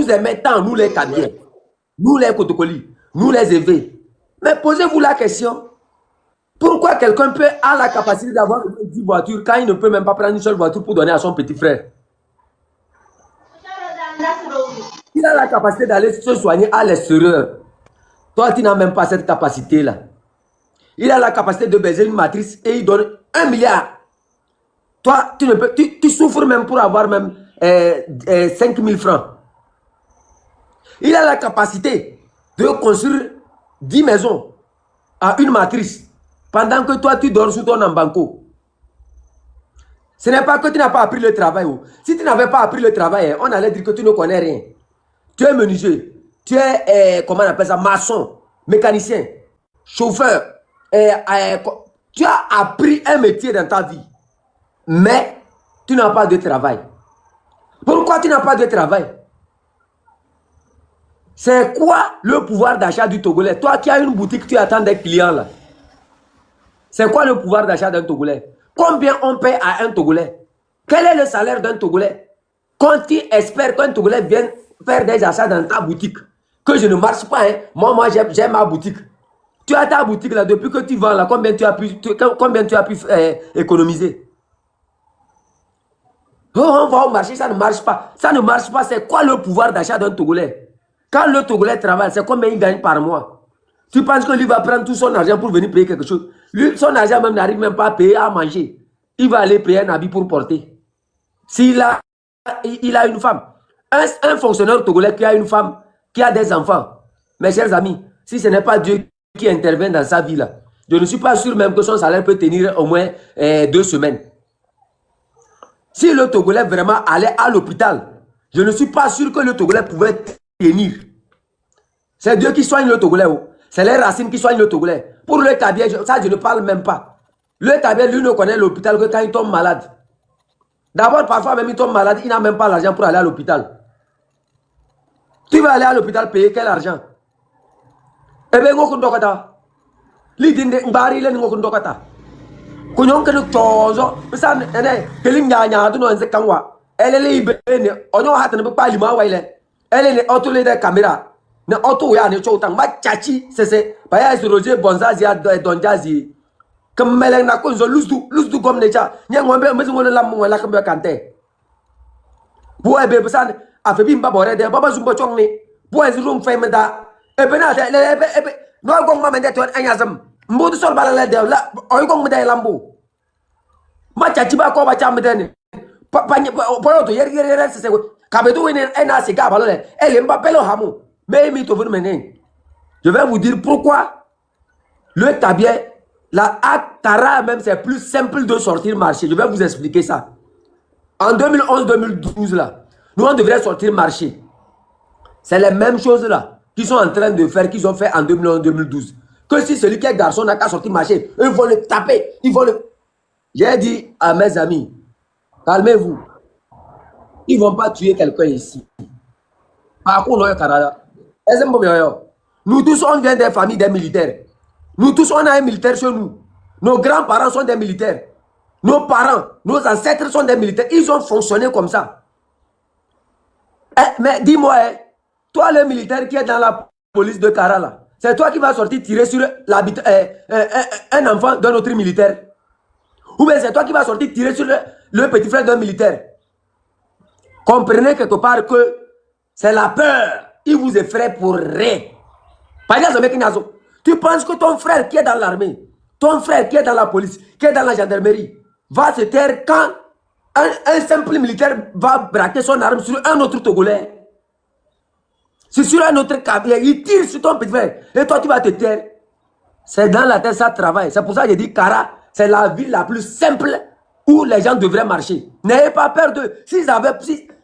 nous émettons, nous les Kabiens, nous les Kotokoli, nous les évés. Mais posez-vous la question. Pourquoi quelqu'un peut avoir la capacité d'avoir 10 voitures quand il ne peut même pas prendre une seule voiture pour donner à son petit frère? Il a la capacité d'aller se soigner à l'extérieur. Toi, tu n'as même pas cette capacité-là. Il a la capacité de baiser une matrice et il donne 1 milliard. Toi, tu souffres même pour avoir même 5 000 francs. Il a la capacité de construire 10 maisons à une matrice pendant que toi, tu dors sous ton embanco. Ce n'est pas que tu n'as pas appris le travail. Si tu n'avais pas appris le travail, on allait dire que tu ne connais rien. Tu es menuisier, tu es, comment on appelle ça, maçon, mécanicien, chauffeur. Tu as appris un métier dans ta vie, mais tu n'as pas de travail. Pourquoi tu n'as pas de travail? C'est quoi le pouvoir d'achat du Togolais? Toi qui as une boutique, tu attends des clients là. C'est quoi le pouvoir d'achat d'un Togolais? Combien on paie à un Togolais? Quel est le salaire d'un Togolais? Quand tu espères qu'un Togolais vienne faire des achats dans ta boutique, que je ne marche pas, hein? Moi j'ai ma boutique. Tu as ta boutique là, depuis que tu vends là, combien tu as pu économiser? Oh, on va au marché, ça ne marche pas. Ça ne marche pas, c'est quoi le pouvoir d'achat d'un Togolais? Quand le Togolais travaille, c'est combien il gagne par mois? Tu penses que lui va prendre tout son argent pour venir payer quelque chose? Lui, son argent même n'arrive même pas à payer à manger. Il va aller payer un habit pour porter. S'il a, il a une femme. Un fonctionnaire togolais qui a une femme, qui a des enfants. Mes chers amis, si ce n'est pas Dieu qui intervient dans sa vie là, je ne suis pas sûr même que son salaire peut tenir au moins 2 semaines. Si le Togolais vraiment allait à l'hôpital, je ne suis pas sûr que le Togolais pouvait tenir. C'est Dieu qui soigne le Togolais. C'est les racines qui soignent le Togolais. Pour le Kabien, ça je ne parle même pas. Le Kabien, lui, ne connaît l'hôpital que quand il tombe malade. D'abord, parfois même il tombe malade, il n'a même pas l'argent pour aller à l'hôpital. Tu vas aller à l'hôpital payer quel argent? Eh bien, on va l'idée mbari len ngoko ndokata kunyon kenu tozo bisan ene kelim nya du no nse kanwa elele ibene onyo hatene ba lima waile elele otole de camera ne oto ya ne choutan ma chachi sese ba ya roger bonzazi a donjazi kemele na kunzo lusdu gomne cha nya ngombe mezi ngone lam ngala kambe kante bo ebe bisan afebi mba bore de baba zumba chongni bo ezrum femeda ebena de ebe no gong ma mende ton anyazam mbodu sol balala de la oy gong mede lambu ma chachi ba ko ba chamdeni to yer se kabedo wenen ena siga balole ele mba pelo hamu mais mi to venu menen. Je vais vous dire pourquoi le Kabien la Tara même c'est plus simple de sortir marché. Je vais vous expliquer ça. En 2011-2012 là, nous on devrait sortir marché. C'est les mêmes choses là qu'ils sont en train de faire, qu'ils ont fait en 2011-2012. Que si celui qui est garçon n'a qu'à sortir marché, ils vont le taper, ils vont le... J'ai dit à mes amis, calmez-vous. Ils ne vont pas tuer quelqu'un ici. Par contre, nous tous, on vient des familles des militaires. Nous tous, on a un militaire chez nous. Nos grands-parents sont des militaires. Nos parents, nos ancêtres sont des militaires. Ils ont fonctionné comme ça. Mais dis-moi, toi le militaire qui est dans la police de Kara là, c'est toi qui vas sortir tirer sur un enfant d'un autre militaire? Ou bien c'est toi qui vas sortir tirer sur le petit frère d'un militaire? Comprenez quelque part que c'est la peur. Il vous effraie pour rien. Par exemple, tu penses que ton frère qui est dans l'armée, ton frère qui est dans la police, qui est dans la gendarmerie, va se taire quand un simple militaire va braquer son arme sur un autre Togolais? C'est sur un autre Kabien, il tire sur ton petit frère. Et toi, tu vas te taire. C'est dans la tête, ça travaille. C'est pour ça que je dis Kara, c'est la ville la plus simple où les gens devraient marcher. N'ayez pas peur d'eux.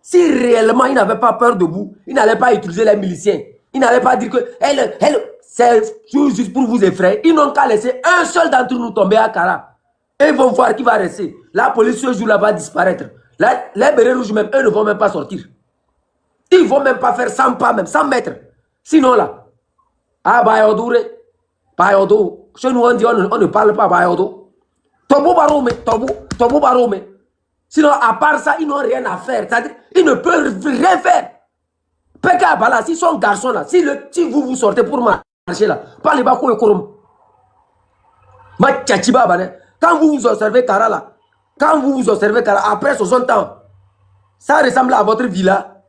Si réellement ils n'avaient pas peur de vous, ils n'allaient pas utiliser les miliciens. Ils n'allaient pas dire que c'est juste pour vous effrayer. Ils n'ont qu'à laisser un seul d'entre nous tomber à Kara. Et ils vont voir qui va rester. La police ce jour-là va disparaître. Les bérets rouges même, eux ne vont même pas sortir. Ils ne vont même pas faire 100 pas, même 100 mètres. Sinon là, ah Bayodoure, Bayodo, chez nous on dit on ne parle pas Bayodo. Tobo Barome. Sinon, à part ça, ils n'ont rien à faire. C'est-à-dire, ils ne peuvent rien faire. Peka Bala, si son garçon là, si vous sortez pour marcher là, parlez pas quoi korum. Ma tchachiba bane. Quand vous observez Kara là, quand vous observez Kara après 60 ans, ça ressemble à votre villa.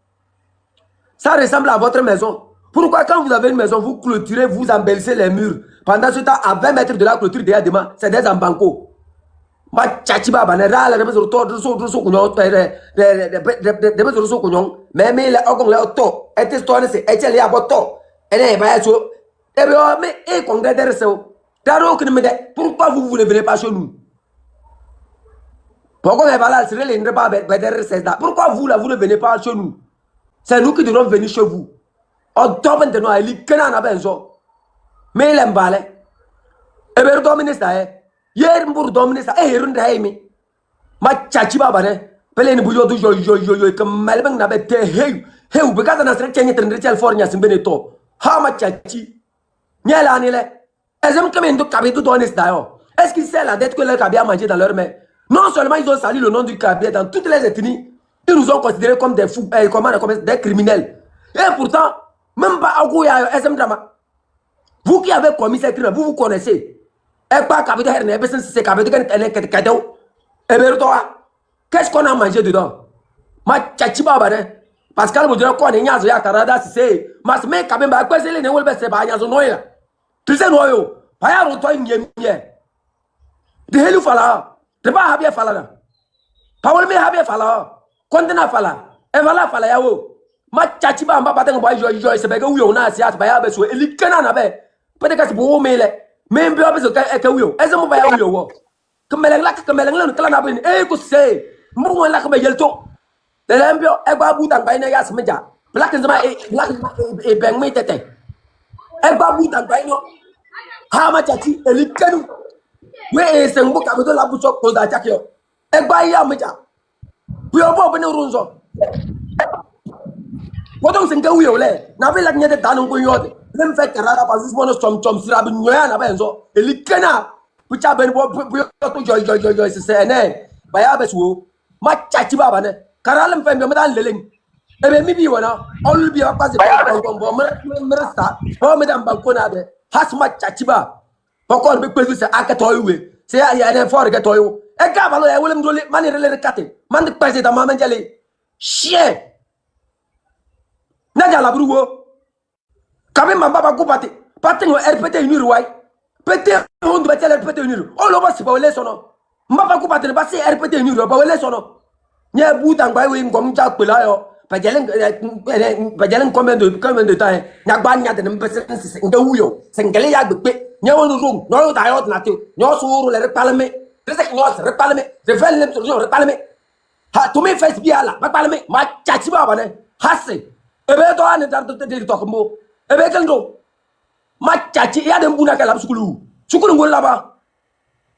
Ça ressemble à votre maison. Pourquoi quand vous avez une maison, vous clôturez, vous embellissez les murs. Pendant ce temps, à 20 mètres de la clôture, derrière demain, c'est des embanco. Ma tchachiba bane, râle, mais mais les ogons les auto, et tes stories, c'est et les aboto, et les bayacho, et mais et congrès de réseau. Pourquoi vous ne venez pas chez nous? Pourquoi vous là, vous ne venez pas chez nous? C'est nous qui devons venir chez vous. On doit maintenant aller à benzo. Mais il est emballé. Et bien, dominer ça. Hier, pour dominer ça, et il est aimé. Ma tchachiba bane. Pele ni bouillon du yo comme malbang na bete hey ou bekata na sere chenye trendre chel fornya simbeneto. Ha ma tchachi. Nyela ni le. Ezem comme ndo kabitu donis d'ailleurs. Est-ce qu'ils savent la dette que leur cabinet a mangé dans leur main? Non seulement ils ont sali le nom du cabinet dans toutes les ethnies, ils nous ont considérés comme des fous, comme des criminels. Et pourtant, même pas Aguya SM Drama. Vous qui avez commis ces crimes, vous connaissez. Et pas cabinet herne, et c'est cabinet qui est cadeau. Et bien, qu'est-ce qu'on a mangé dedans? Ma tchachiba bane. Pascal vous dirait qu'on est nyazo ya Canada si c'est. Mas me quand même, quoi c'est les ne wolbe c'est pas nyazo noya. Tu sais noyo. Paya roto nyemie. De helu fala. De ba habia fala na. Pawol me habia fala. Kontena fala. E fala fala yawo. Ma tchachiba mba bateng boy joy se bega uyo na si at baya be so elikana na be. Pede ka se bo mele. Me mbe obeso ka e ka uyo. Eze mo baya uyo wo. Kemeleng la kala na bin e ko se mo la ka be yelto de lembio e gba buta ngba ina ya smeja black nzama e beng me tete e gba buta ngba ino ha ma chachi elikenu we e se ngbo ka be do la bucho ko da chakio e gba ya meja we obo be ne runzo wodo se nge uyo le na be la nyete danu ko yote lem fe karara pa zus mono chom sira bi nyoya na be nzo elikena pucha ben bo to joy se ne ba ya besu ma chachi baba ne karalam fe me dan leleng e be mi bi wona ol bi ba se bo mersta o me dan banko na be has ma chachi ba boko be pesu se aka toywe se ya ne for ke toyo e ga balo ya wolem dole mani rele kate man de president ma manjale chien na jala bruwo kabe mamba ba ko pate patengo rpt une ruwai pété on doit aller pété une on le voit c'est pas le sono mbaba ko patene ba c'est rpt une ba le sono nya buta ngba we ngom ja pela yo ba jelen combien de temps nya gba nya de mbese nda wuyo sengele ya gbe nya wonu rum no da yo na te nyo suru le parlement de se nyo se parlement de faire le solution parlement ha to me face bi ala ba parlement ma chachi ba ne hasse e be to ane dar de to ko e be kendo ma chachi ya dem buna kala sukulu ngol laba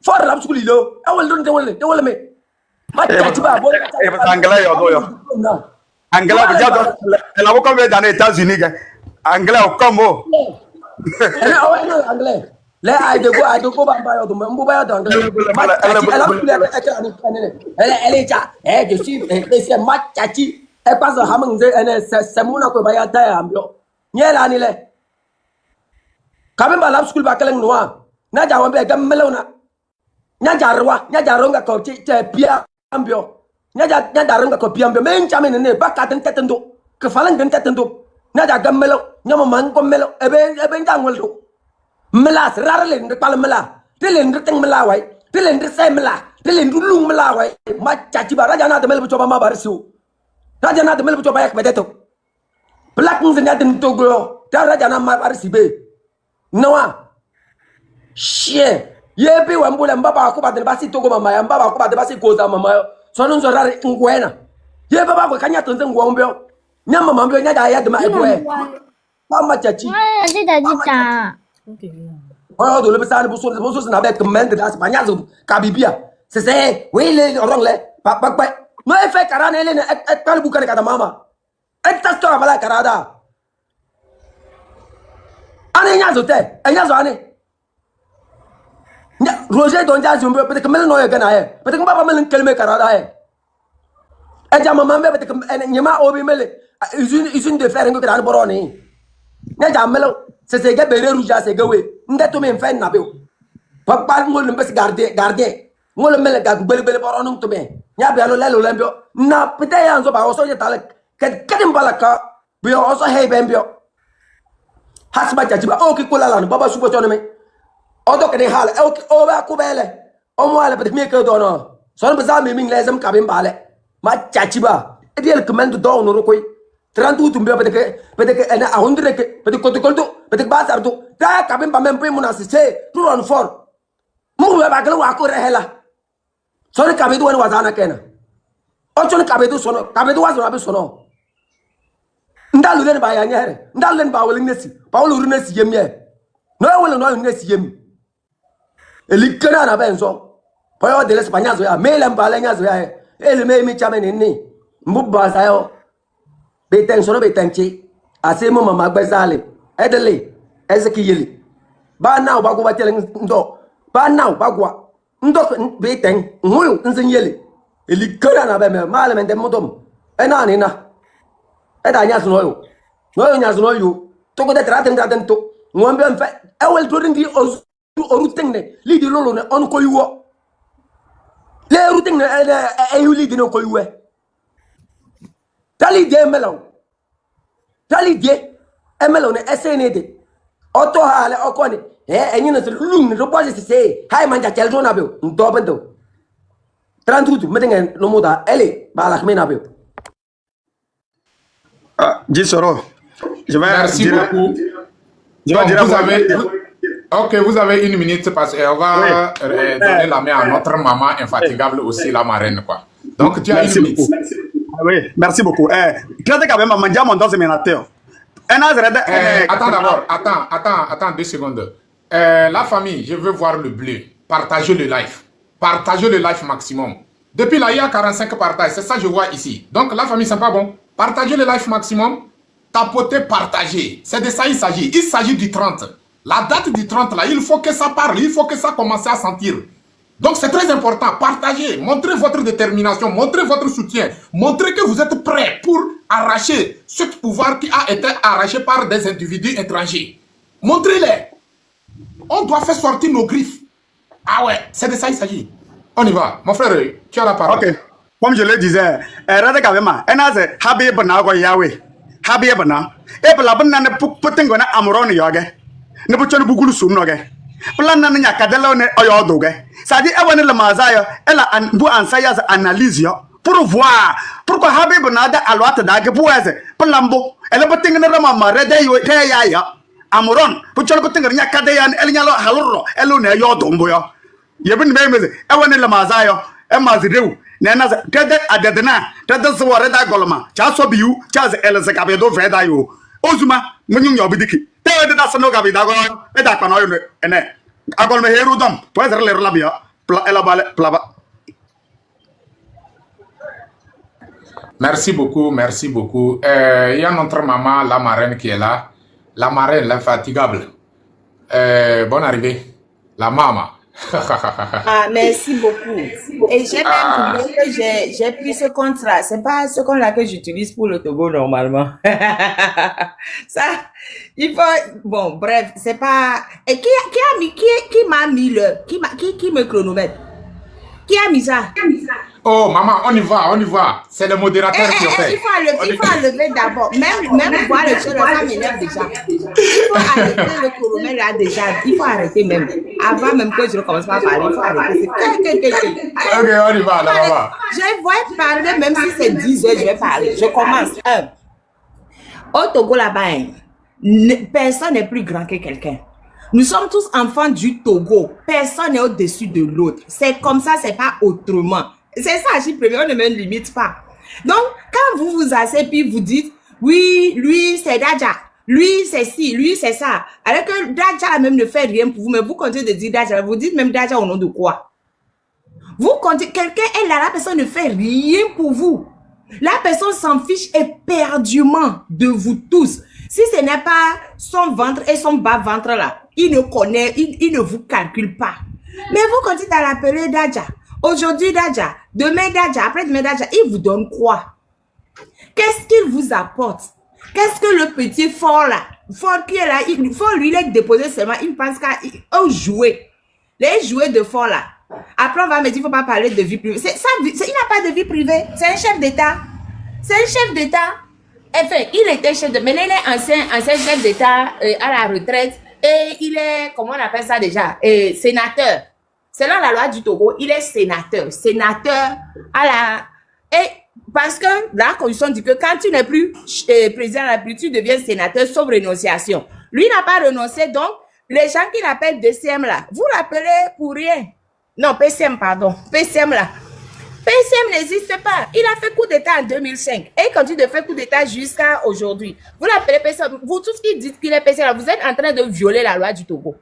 for lab sukulu lo e wol don de wol me ma chachi ba bo anglais yo do yo anglais bu jado la bu comme dans les États-Unis anglais au combo anglais le ay de go ba yo do mbo ba yo do anglais ma chachi elle cha je suis c'est ma chachi e passe hamnze ene semuna ko ba ya ta ambio nyela ni le kabe ba lab school ba kelen noa na ja wambe gam melona nya jaronga ko ti pia ambio nya jaronga ko pia ambio men chame ne ba ka ten tetendo ke falan den tetendo nya ja gam melo nya mo man ko melo ebe jangol do melas rarale nde pal mela tele nde teng mela wai tele nde sai mela tele ndu lung mela wai ma chachi ba raja na de mel bu coba ma barsiu raja na de mel bu coba yak bedeto black nze nya den togo ta raja na ma barsibe noa chien yebi wambula mbaba ko badele basi togo mama ya mbaba ko badele basi goza mama yo sono nzorare ngwena ye baba ko kanya tonze ngwombyo nyama mambyo nya ya de ma egwe mama chachi ai da jita oh do le besane bu so na be kemende das banya zo kabibia c'est oui le rong le pa no e fe karane le e kalbu kare kada mama e tasto bala karada ane nya zo te nya zo ane Roger Donja Zumbo, peut-être que Mel Noya Ganae, peut-être que Papa Mel Kelme Karada. Et j'ai maman, mais nyama obi mele. Usine de fer, un peu de borone. N'a melo. C'est ce gars béré rouge à ce gars. N'a tout même fait n'a pas. Papa, moi le peux garder. Moi le mele gars, belle borone tout bien. N'a bien le lembio. N'a peut-être un zo ba oso ya tale. Kadim balaka. Bio oso hey bembio. Hasba jajiba. Ok kula lan. Baba subo tonome. Odo kene hale. Ok oba kubele. Omo ale peut-être mieux que dono. Son besoin miming lesem kabim bale. Ma jajiba. Et bien le commande do no rokoi. 30 août peut-être que a hundre que peut-être peut-être bazar do. Ta kabim ba même pe mon assisté. Tout on fort. Mu ba galo wa ko rehela. Son kabedu wan wazana kena. Ocho kabedu sono. Kabedu wazo abe sono. Ndalu den ba ya nyere. Ndalu den ba wele nesi. Pa wele nesi yemye. No wele no nesi yem. Elikena na benzo. Pa yo de l'Espagne zo ya. Mele mbale nya zo ya. Ele me mi chame ni. Mbubba sa yo. Beten sono betenchi. Ase mo mama gbezale. Edele. Ezeki yele. Ba now ba go ba tele ndo. Ba now ba go. Ndo beten. Ngulu nsin yele. Elikena na be me. Male men dem modom. Ena ni na. Eda nya suno yo. No nya suno yo. To ko de traten to. Ngombe mfe. E wel to ndi oruting ne. Li di lolo ne on ko yuwo. Le routing e yuli di no ko yuwe. Tali de melon. Tali de emelon e SND. Auto hale okoni. Enyi no lung no boje se. Hay manja cheldo na be. Ndo bendo. 30 août meten no moda ele ba la khmena be. Gisoro, je vais Merci dire, beaucoup. je vais Donc, dire vous avez, ok, vous avez une minute parce qu'on va donner la main à notre maman infatigable aussi, la marraine, quoi. Donc, tu as merci une minute. beaucoup. Oui, merci beaucoup. Peut-être quand même, mangia mon dos c'est ménateur. Attends d'abord, attends 2 secondes. La famille, je veux voir le bleu. Partagez le live. Partagez le live maximum. Depuis là, il y a 45 partages. C'est ça que je vois ici. Donc, la famille, c'est pas bon. Partagez le live maximum. Tapotez, partagez. C'est de ça il s'agit. Il s'agit du 30. La date du 30, là, il faut que ça parle. Il faut que ça commence à sentir. Donc, c'est très important. Partagez. Montrez votre détermination. Montrez votre soutien. Montrez que vous êtes prêts pour arracher ce pouvoir qui a été arraché par des individus étrangers. Montrez-les. On doit faire sortir nos griffes. Ah ouais, c'est de ça il s'agit. On y va. Mon frère, tu as la parole. Ok. Comme je le disais, Rada Kavema, Enaze, Habib Nago Yahweh, Habib Na, Eblaban and Putingona Amoron Yoga, Nebuchon Bugulu Sumnoge, Planania Cadelone Oyodoge, Sadi Ewan la Mazaya, Ella and Bu Ansayas Analisio, pour voir pourquoi Habib Nada Alwata Dagebueze, Palambo, Elebating in the Rama, Rede Yaya, Amoron, Puchobating Yakadean, Eliano Haloro, Elune Yodomboyo. Yebin Memes, Ewan la Mazaya, Emazideu. Nena tede adedena tede so wore da goloma cha so biu cha ze elese ka be do fe da yo ozuma munyum yo bidiki tede da so no ka be da go e da pa no yo ene agol me heru dom po ser le la bia pla ela bale plaba. Merci beaucoup, merci beaucoup. Il y a notre maman, la marraine qui est là. La marraine, l'infatigable. Bonne arrivée. La maman. Ah, merci beaucoup. Et j'ai même oublié que j'ai pris ce compte-là. C'est pas ce compte-là que j'utilise pour le Togo normalement. Ça, il faut, bon, bref, c'est pas, et qui m'a mis qui me chronomètre? Qui a mis ça? Oh, maman, on y va. C'est le modérateur qui a fait. Il faut enlever d'abord. Même voir le show, ça m'énerve déjà. Il faut arrêter le chronomètre là déjà. Il faut arrêter même. Avant même que je ne commence pas à parler, il faut arrêter. Ok, on y va, là, maman. Je vais parler, même si c'est 10 heures, je vais parler. Je commence. Au Togo là-bas, personne n'est plus grand que quelqu'un. Nous sommes tous enfants du Togo. Personne n'est au-dessus de l'autre. C'est comme ça, c'est pas autrement. C'est ça, j'y préviens, on ne me limite pas. Donc, quand vous vous asseyez puis vous dites, oui, lui, c'est Dadja. Lui, c'est ci, lui, c'est ça. Alors que Dadja même ne fait rien pour vous, mais vous continuez de dire Dadja. Vous dites même Dadja au nom de quoi? Vous comptez, quelqu'un est là, la personne ne fait rien pour vous. La personne s'en fiche éperdument de vous tous. Si ce n'est pas son ventre et son bas-ventre là, il ne connaît, il ne vous calcule pas. Mais vous continuez à l'appeler Dadja. Aujourd'hui, Dadja, demain, Dadja, après-demain, Dadja, il vous donne quoi? Qu'est-ce qu'il vous apporte? Qu'est-ce que le petit fort là, fort qui est là, il faut lui les déposer seulement, il pense qu'au jouet. Les jouets de fort là. Après, on va me dire, il ne faut pas parler de vie privée. Il n'a pas de vie privée. C'est un chef d'État. C'est un chef d'État. Enfin, il était chef de... Mais il est ancien chef d'État à la retraite. Et il est, comment on appelle ça déjà? Sénateur. Selon la loi du Togo, il est sénateur. Sénateur à la... Et parce que la Constitution dit que quand tu n'es plus président de la République, tu deviens sénateur sauf renonciation. Lui n'a pas renoncé, donc les gens qui l'appellent DCM là, vous l'appelez pour rien. Non, PCM, pardon. PCM là. PCM n'existe pas. Il a fait coup d'État en 2005 et il continue de faire coup d'État jusqu'à aujourd'hui. Vous l'appelez PCM. Vous, tous qui dites qu'il est PCM là, vous êtes en train de violer la loi du Togo.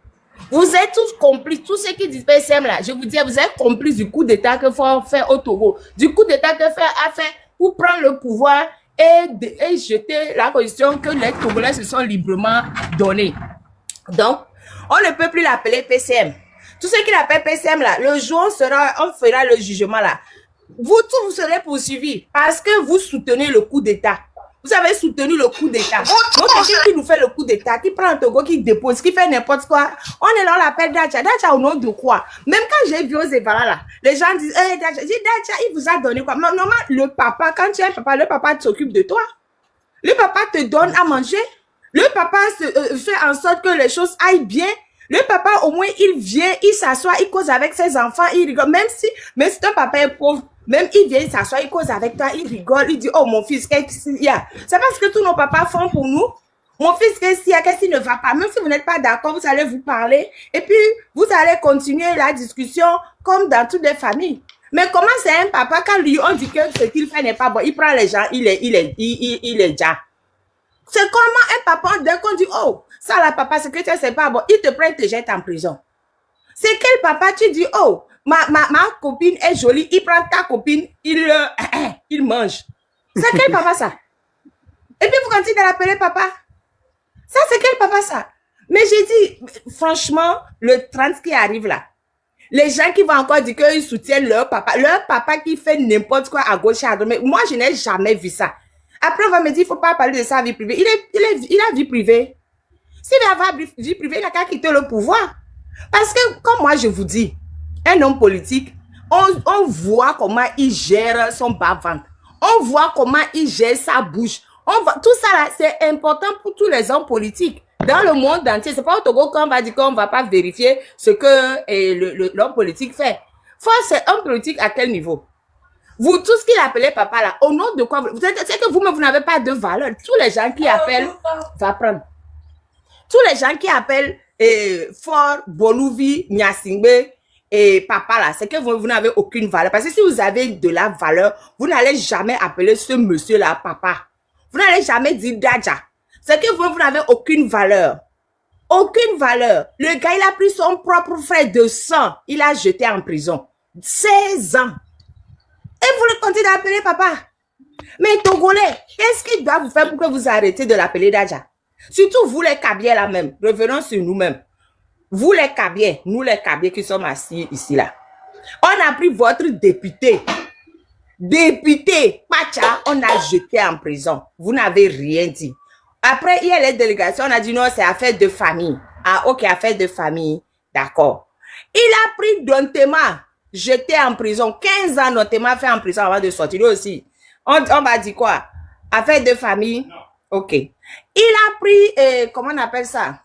Vous êtes tous complices, tous ceux qui disent PCM là, je vous dis, vous êtes complices du coup d'État que faut faire au Togo. Du coup d'État que a fait pour prendre le pouvoir et jeter la constitution que les Togolais se sont librement donnés. Donc, on ne peut plus l'appeler PCM. Tous ceux qui l'appellent PCM là, le jour on fera le jugement là. Vous tous, vous serez poursuivis parce que vous soutenez le coup d'État. Vous avez soutenu le coup d'État. Donc, quelqu'un qui nous fait le coup d'État, qui prend un Togo, qui dépose, qui fait n'importe quoi, on est là, on l'appelle Dadja. Dadja au nom de quoi? Même quand j'ai vu aux Zévala là, les gens disent, hey, Dadja, il vous a donné quoi? Normalement, le papa, quand tu es un papa, le papa s'occupe de toi. Le papa te donne à manger. Le papa fait en sorte que les choses aillent bien. Le papa, au moins, il vient, il s'assoit, il cause avec ses enfants, il rigole. Même si ton papa est pauvre, même il vient, il s'assoit, il cause avec toi, il rigole, il dit, oh mon fils, qu'est-ce qu'il y a? C'est parce que tous nos papas font pour nous. Mon fils, qu'est-ce qu'il y a, qu'est-ce qui ne va pas? Même si vous n'êtes pas d'accord, vous allez vous parler. Et puis, vous allez continuer la discussion comme dans toutes les familles. Mais comment c'est un papa, quand lui, on dit que ce qu'il fait n'est pas bon, il prend les gens, il est déjà. C'est comment un papa, dès qu'on dit, oh, ça là, papa, ce que tu sais, c'est pas bon, il te prend, il te jette en prison. C'est quel papa, tu dis, oh, ma copine est jolie, il prend ta copine, il mange. C'est quel papa ça? Et puis vous continuez de l'appeler papa. Ça, c'est quel papa ça? Mais j'ai dit, franchement, le 30 qui arrive là, les gens qui vont encore dire qu'ils soutiennent leur papa qui fait n'importe quoi à gauche et à droite. Mais moi, je n'ai jamais vu ça. Après, on va me dire, il ne faut pas parler de sa vie privée. Il a vie privée. S'il veut avoir vie privée, il n'a qu'à quitter le pouvoir. Parce que, comme moi, je vous dis, un homme politique, on voit comment il gère son bas-ventre. On voit comment il gère sa bouche. Tout ça, là, c'est important pour tous les hommes politiques. Dans le monde entier, c'est pas au Togo qu'on va dire qu'on ne va pas vérifier ce que l'homme politique fait. C'est homme politique à quel niveau? Vous, tout ce qu'il appelait papa là, au nom de quoi c'est que vous-même, vous n'avez pas de valeur. Tous les gens qui appellent, va prendre. Tous les gens qui appellent Fort, Bolouvi, Nyasingbe et papa là, c'est que vous n'avez aucune valeur. Parce que si vous avez de la valeur, vous n'allez jamais appeler ce monsieur-là papa. Vous n'allez jamais dire Dadja. C'est que vous n'avez aucune valeur. Aucune valeur. Le gars, il a pris son propre frère de sang. Il a jeté en prison. 16 ans. Et vous le continuez d'appeler papa. Mais Togolais, qu'est-ce qu'il doit vous faire pour que vous arrêtez de l'appeler Dadja? Surtout vous les Kabiers là même. Revenons sur nous-mêmes. Vous les Kabiers, nous les Kabiers qui sommes assis ici là. On a pris votre député. Député, Pacha, on a jeté en prison. Vous n'avez rien dit. Après, il y a les délégations, on a dit non, c'est affaire de famille. Ah, ok, affaire de famille. D'accord. Il a pris Dontema, jeté en prison. 15 ans, Dontema fait en prison avant de sortir. Lui aussi. On va dire quoi? Affaire de famille? Non. Ok. Il a pris, comment on appelle ça?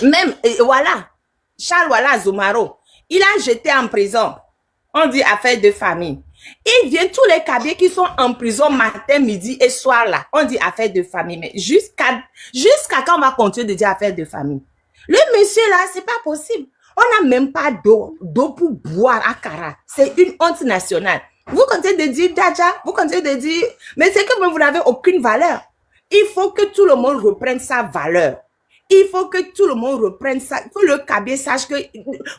Même, voilà. Charles, voilà, Zoumaro. Il a jeté en prison. On dit affaire de famille. Il vient tous les Kabiers qui sont en prison matin, midi et soir là. On dit affaire de famille. Mais jusqu'à quand on va continuer de dire affaire de famille? Le monsieur là, c'est pas possible. On n'a même pas d'eau pour boire à Kara. C'est une honte nationale. Vous continuez de dire Dadja, vous continuez de dire, mais c'est que vous n'avez aucune valeur. Il faut que tout le monde reprenne sa valeur. Il faut que tout le monde reprenne ça, que le Kabier sache que,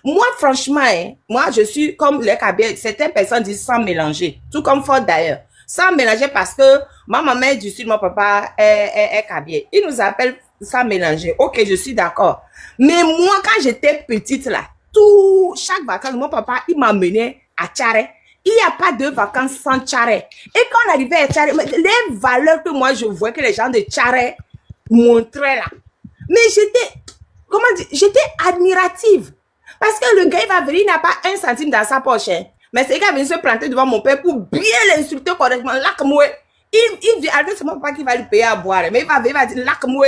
moi franchement, hein, moi je suis comme les Kabier, certaines personnes disent sans mélanger, tout comme Ford d'ailleurs, sans mélanger parce que ma maman est du sud, mon papa est Kabier. Il nous appelle sans mélanger, ok je suis d'accord. Mais moi quand j'étais petite là, chaque vacances, mon papa il m'amenait à Tchare. Il n'y a pas de vacances sans Tchare. Et quand on arrivait à Tchare, les valeurs que moi je vois que les gens de Tchare montraient là. Mais j'étais admirative. Parce que le gars, il va venir, il n'a pas 1 centime dans sa poche. Hein. Mais c'est qu'il va venir se planter devant mon père pour bien l'insulter correctement. Lacmoué. Il vient avec son papa qui va lui payer à boire. Mais il va dire lacmoué.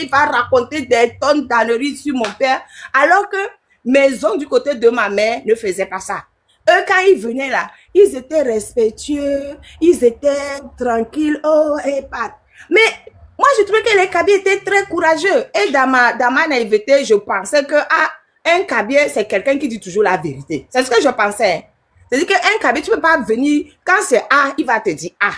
Il va raconter des tonnes d'âneries sur mon père. Alors que mes oncles du côté de ma mère ne faisaient pas ça. Eux, quand ils venaient là, ils étaient respectueux. Ils étaient tranquilles. Oh, et pas. Mais moi, je trouvais que les Kabyles étaient très courageux. Et dans ma naïveté, je pensais que un Kabyle, c'est quelqu'un qui dit toujours la vérité. C'est ce que je pensais. C'est-à-dire qu'un Kabyle, tu ne peux pas venir, quand c'est A, il va te dire A.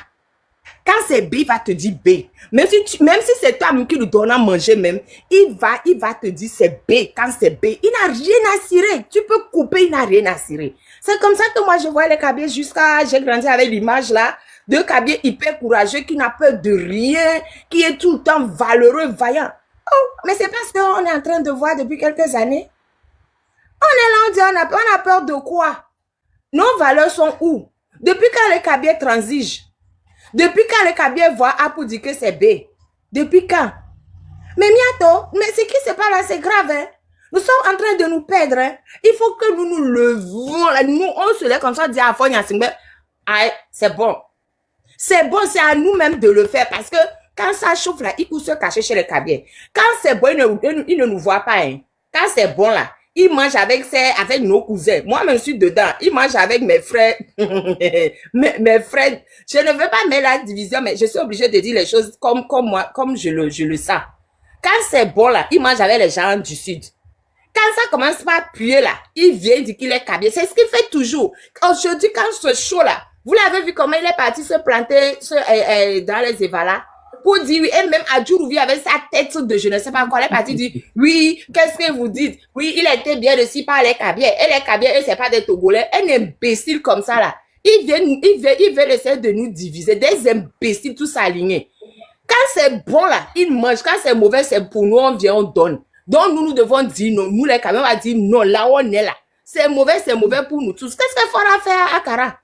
Quand c'est B, il va te dire B. Même si c'est toi qui lui donne à manger même, il va te dire c'est B. Quand c'est B, il n'a rien à cirer. Tu peux couper, il n'a rien à cirer. C'est comme ça que moi, je vois les Kabyles jusqu'à... J'ai grandi avec l'image là de Kabyles hyper courageux, qui n'a peur de rien, qui est tout le temps valeureux, vaillant. Oh, mais c'est parce qu'on est en train de voir depuis quelques années. On est là, on a peur de quoi? Nos valeurs sont où? Depuis quand les Kabyles transigent? Depuis quand les Kabyles voient A pour dire que c'est B? Depuis quand? Mais Miato, mais ce qui se passe là, c'est grave. Hein? Nous sommes en train de nous perdre. Hein? Il faut que nous nous levons. Là. Nous, on se lève comme ça, dire à Fonya Singbe, c'est bon. C'est bon, c'est à nous-mêmes de le faire parce que quand ça chauffe là, il faut se cacher chez les Kabyles. Quand c'est bon, il ne nous voit pas. Hein? Quand c'est bon là, il mange avec nos cousins. Moi, je suis dedans. Il mange avec mes frères. mes frères. Je ne veux pas mettre la division, mais je suis obligée de dire les choses comme moi, comme je le sens. Quand c'est bon là, il mange avec les gens du Sud. Quand ça commence par puer là, il vient dire qu'il est Kabyle. C'est ce qu'il fait toujours. Aujourd'hui, quand c'est chaud là, vous l'avez vu comment il est parti se planter dans les Évalas pour dire oui, et même Adjourouvi avec sa tête de je ne sais pas quoi, elle est partie dire oui, qu'est-ce que vous dites? Oui, il était bien reçu par les Kabyles. Et les Kabyles, eux, c'est pas des Togolais. Un imbécile comme ça là. Il veut essayer de nous diviser. Des imbéciles tous alignés. Quand c'est bon là, ils mangent. Quand c'est mauvais, c'est pour nous, on vient, on donne. Donc nous devons dire non. Nous les Kabyles, on va dire non, là on est là. C'est mauvais pour nous tous. Qu'est-ce qu'il faudra faire à Kara?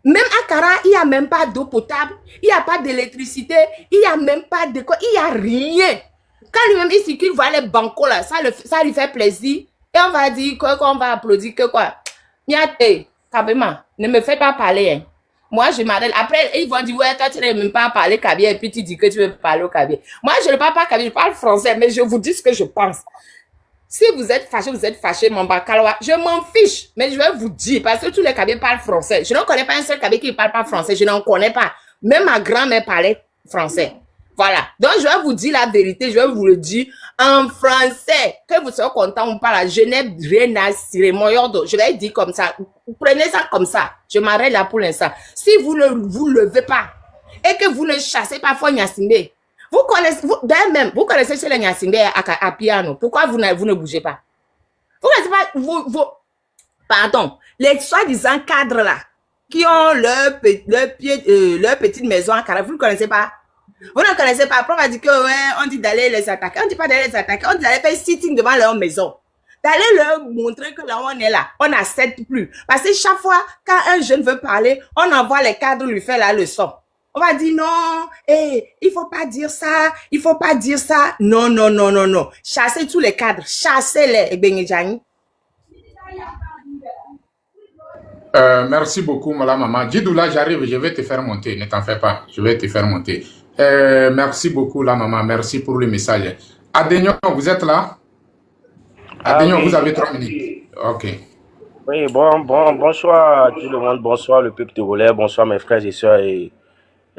Même à Kara, il n'y a même pas d'eau potable, il n'y a pas d'électricité, il n'y a même pas de quoi, il n'y a rien. Quand lui-même il circule, voit les bancos là, ça lui fait plaisir. Et on va dire qu'on va applaudir que quoi. Miate, Kabema, ne me fais pas parler. Hein. Moi, je m'arrête. Après, ils vont dire, ouais, toi, tu n'aimes même pas parler Kabyle, et puis tu dis que tu veux parler au Kabyle. Moi, je ne parle pas Kabyle, je parle français, mais je vous dis ce que je pense. Si vous êtes fâché, mon bacalois, je m'en fiche. Mais je vais vous dire, parce que tous les Kabyles parlent français. Je ne connais pas un seul Kabyle qui ne parle pas français. Je n'en connais pas. Même ma grand-mère parlait français. Voilà. Donc, je vais vous dire la vérité. Je vais vous le dire en français. Que vous soyez content ou pas, là, je n'ai rien à cirer. Je vais dire comme ça. Prenez ça comme ça. Je m'arrête là pour l'instant. Si vous ne vous levez pas et que vous ne chassez pas Fonya Singbe, vous connaissez chez les Nyasingbe à piano. Pourquoi vous ne bougez pas? Vous connaissez pas, pardon, les soi-disant cadres là, qui ont leur petite maison à Kara, vous ne connaissez pas? Vous ne connaissez pas? Après, on va dire que, ouais, on dit d'aller les attaquer. On ne dit pas d'aller les attaquer, on dit d'aller faire sitting devant leur maison. D'aller leur montrer que là, on est là. On n'accepte plus. Parce que chaque fois, quand un jeune veut parler, on envoie les cadres lui faire la leçon. On va dire non, il faut pas dire ça, il faut pas dire ça. Non. Chassez tous les cadres, chassez-les. Merci beaucoup, madame maman. Djidoula, j'arrive, je vais te faire monter, ne t'en fais pas, je vais te faire monter. Merci beaucoup, la maman, merci pour le message. Adénion, vous êtes là? Adénion, oui, vous avez 3 minutes. Ok. Oui, bonsoir à tout le monde, bonsoir le peuple togolais, bonsoir mes frères et sœurs et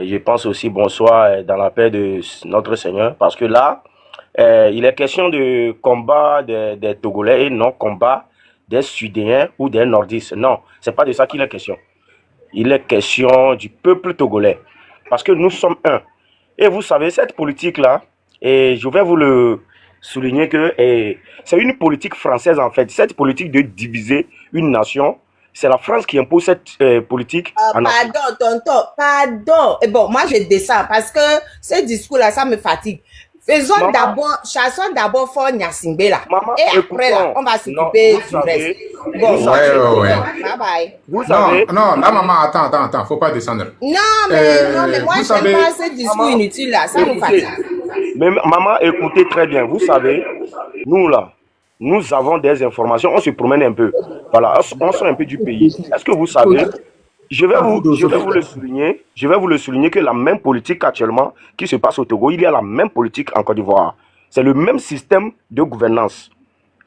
je pense aussi bonsoir dans la paix de notre Seigneur, parce que là, il est question de combat des Togolais et non combat des Sudéens ou des Nordistes. Non, c'est pas de ça qu'il est question. Il est question du peuple togolais, parce que nous sommes un. Et vous savez, cette politique-là, et je vais vous le souligner que c'est une politique française en fait. Cette politique de diviser une nation, c'est la France qui impose cette politique. Pardon, tonton, pardon. Et bon, moi je descends parce que ce discours-là, ça me fatigue. Faisons d'abord, chassons d'abord Fort Nyasingbe là. Maman, Et après là, on va s'occuper du reste. Bon, Ouais. bye bye. Vous savez, Non, la maman, attends, faut pas descendre. Non, mais moi, vous j'aime savez- pas ce discours Maman, inutile là. Ça nous écoutez, fatigue. mais maman, écoutez très bien. Vous savez, nous là, nous avons des informations. On se promène un peu. Voilà, on sort un peu du pays. Est-ce que vous savez? Je vais vous le souligner. Je vais vous le souligner que la même politique actuellement qui se passe au Togo, il y a la même politique en Côte d'Ivoire. C'est le même système de gouvernance.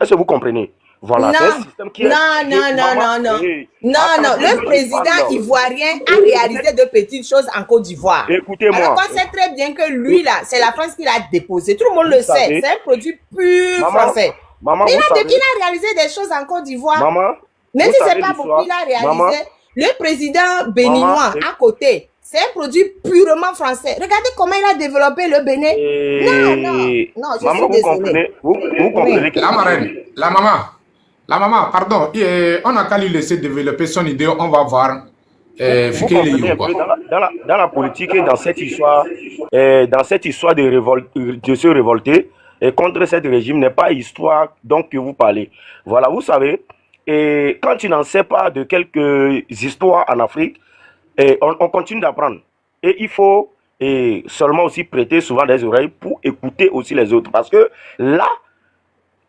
Est-ce que vous comprenez? Voilà, c'est un système qui est... Non. Attends, Le président ivoirien a réalisé de petites choses en Côte d'Ivoire. Écoutez-moi. Alors qu'on sait très bien que lui, là, c'est la France qui l'a déposé. Tout le monde le sait. savez- C'est un produit pur Maman, français. maman, Mais vous savez... il a réalisé des choses en Côte d'Ivoire. Maman, Même vous si c'est savez pas l'histoire. beaucoup, il a réalisé. Maman, Le président béninois Maman, à côté, c'est un produit purement français. Regardez comment il a développé le Bénin. Non, je maman, suis vous désolée. comprenez, vous comprenez que... La marraine, la maman, pardon, on n'a qu'à lui laisser développer son idée, on va voir. Vous comprenez un peu, dans la politique et dans cette histoire de se révolter et contre ce régime n'est pas histoire donc que vous parlez. Voilà, vous savez, et quand tu n'en sais pas de quelques histoires en Afrique, on continue d'apprendre. Et il faut seulement aussi prêter souvent des oreilles pour écouter aussi les autres. Parce que là,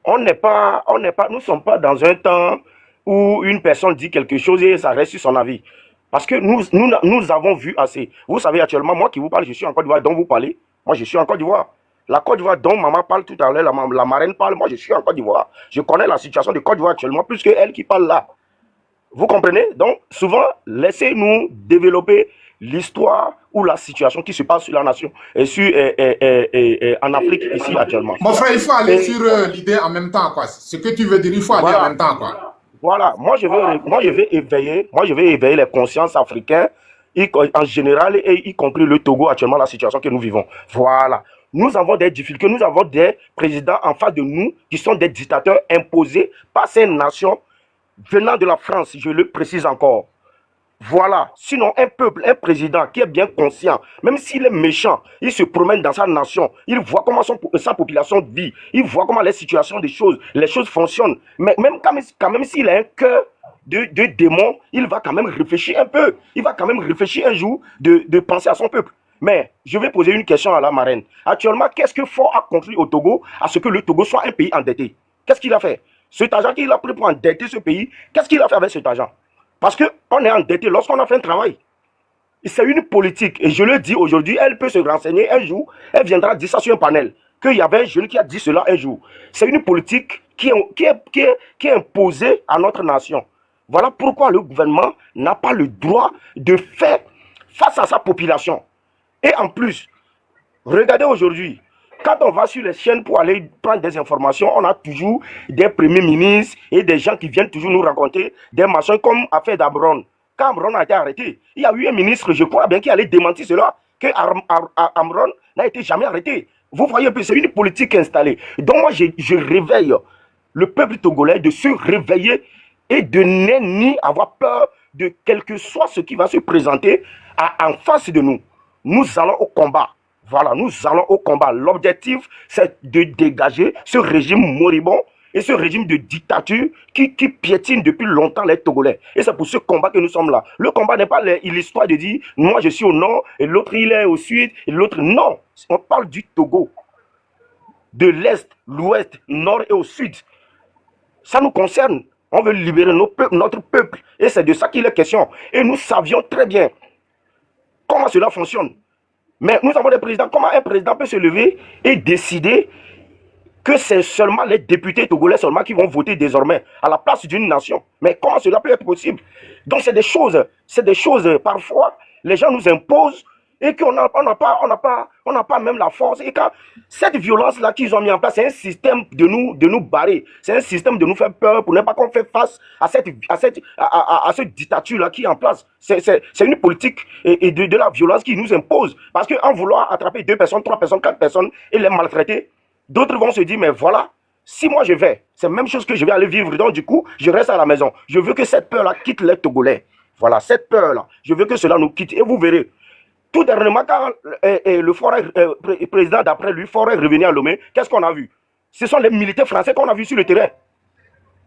nous ne sommes pas dans un temps où une personne dit quelque chose et ça reste sur son avis. Parce que nous avons vu assez. Vous savez, actuellement, moi qui vous parle, je suis en Côte d'Ivoire, dont vous parlez. Moi, je suis en Côte d'Ivoire. La Côte d'Ivoire dont maman parle tout à l'heure, la marraine parle, moi, je suis en Côte d'Ivoire. Je connais la situation de Côte d'Ivoire actuellement, plus qu'elle qui parle là. Vous comprenez? Donc, souvent, laissez-nous développer l'histoire ou la situation qui se passe sur la nation et en Afrique ici actuellement. Mon frère, il faut aller sur l'idée en même temps, quoi. Ce que tu veux dire, il faut aller en même temps, quoi. Voilà, moi je vais éveiller les consciences africaines en général et y compris le Togo actuellement, la situation que nous vivons. Voilà. Nous avons des difficultés, nous avons des présidents en face de nous qui sont des dictateurs imposés par ces nations venant de la France, je le précise encore. Voilà. Sinon, un peuple, un président qui est bien conscient, même s'il est méchant, il se promène dans sa nation, il voit comment sa population vit, il voit comment les situations des choses, les choses fonctionnent. Mais même quand même s'il a un cœur de démon, il va quand même réfléchir un peu. Il va quand même réfléchir un jour de penser à son peuple. Mais je vais poser une question à la marraine. Actuellement, qu'est-ce que Faure a construit au Togo à ce que le Togo soit un pays endetté? Qu'est-ce qu'il a fait? Cet argent qu'il a pris pour endetter ce pays, qu'est-ce qu'il a fait avec cet argent? Parce qu'on est endetté lorsqu'on a fait un travail. C'est une politique. Et je le dis aujourd'hui, elle peut se renseigner un jour. Elle viendra dire ça sur un panel. Qu'il y avait un jeune qui a dit cela un jour. C'est une politique qui est imposée à notre nation. Voilà pourquoi le gouvernement n'a pas le droit de faire face à sa population. Et en plus, regardez aujourd'hui, quand on va sur les chaînes pour aller prendre des informations, on a toujours des premiers ministres et des gens qui viennent toujours nous raconter des machins comme affaire d'Amron. Quand Amron a été arrêté, il y a eu un ministre, je crois bien, qui allait démentir cela, que Amron n'a été jamais arrêté. Vous voyez, c'est une politique installée. Donc moi, je réveille le peuple togolais de se réveiller et de ni avoir peur de quel que soit ce qui va se présenter en face de nous. Nous allons au combat. Voilà, nous allons au combat. L'objectif, c'est de dégager ce régime moribond et ce régime de dictature qui piétine depuis longtemps les Togolais. Et c'est pour ce combat que nous sommes là. Le combat n'est pas l'histoire de dire, moi je suis au nord et l'autre il est au sud et l'autre non. On parle du Togo. De l'est, l'ouest, nord et au sud. Ça nous concerne. On veut libérer notre peuple. Et c'est de ça qu'il est question. Et nous savions très bien comment cela fonctionne. Mais nous avons des présidents. Comment un président peut se lever et décider que c'est seulement les députés togolais seulement qui vont voter désormais à la place d'une nation? Mais comment cela peut être possible? Donc c'est des choses parfois, les gens nous imposent et qu'on n'a pas même la force. Et quand cette violence-là qu'ils ont mis en place, c'est un système de nous barrer. C'est un système de nous faire peur pour ne pas qu'on fasse face à cette dictature-là qui est en place. C'est une politique et de la violence qui nous impose. Parce qu'en vouloir attraper 2 personnes, 3 personnes, 4 personnes et les maltraiter, d'autres vont se dire, mais voilà, si moi je vais, c'est la même chose que je vais aller vivre. Donc du coup, je reste à la maison. Je veux que cette peur-là quitte les Togolais. Voilà, cette peur-là, je veux que cela nous quitte. Et vous verrez, Tout dernièrement, quand le président d'après lui, Faure est revenu à Lomé, qu'est-ce qu'on a vu? Ce sont les militaires français qu'on a vus sur le terrain.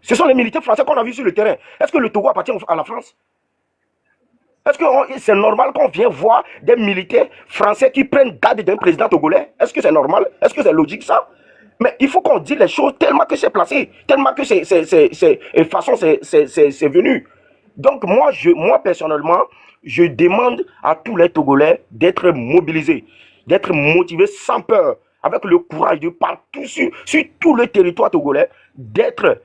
Ce sont les militaires français qu'on a vus sur le terrain. Est-ce que le Togo appartient à la France? Est-ce que c'est normal qu'on vienne voir des militaires français qui prennent garde d'un président togolais? Est-ce que c'est normal? Est-ce que c'est logique ça? Mais il faut qu'on dise les choses tellement que c'est placé, tellement que c'est venu. Donc moi personnellement, je demande à tous les Togolais d'être mobilisés, d'être motivés sans peur, avec le courage de partout sur tout le territoire togolais, d'être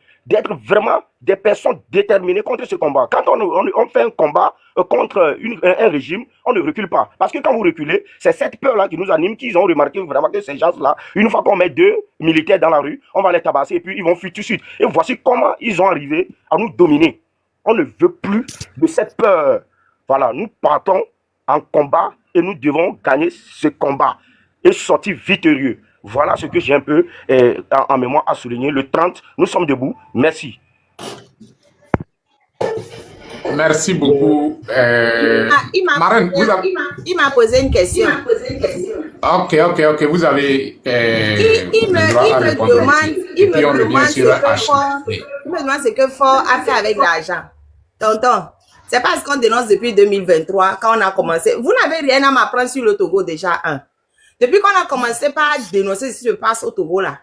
vraiment des personnes déterminées contre ce combat. Quand on fait un combat contre un régime, on ne recule pas. Parce que quand vous reculez, c'est cette peur-là qui nous anime, qu'ils ont remarqué vraiment que ces gens-là, une fois qu'on met 2 militaires dans la rue, on va les tabasser et puis ils vont fuir tout de suite. Et voici comment ils ont arrivé à nous dominer. On ne veut plus de cette peur. Voilà, nous partons en combat et nous devons gagner ce combat et sortir victorieux. Voilà ce que j'ai un peu en mémoire à souligner. Le 30, nous sommes debout. Merci. Merci beaucoup. Marraine, il m'a posé une question. Ok. Vous avez Il me demande ce que Faure a fait avec l'argent. Tonton, c'est parce qu'on dénonce depuis 2023, quand on a commencé. Vous n'avez rien à m'apprendre sur le Togo déjà, hein. Depuis qu'on a commencé par dénoncer ce qui se passe au Togo, là.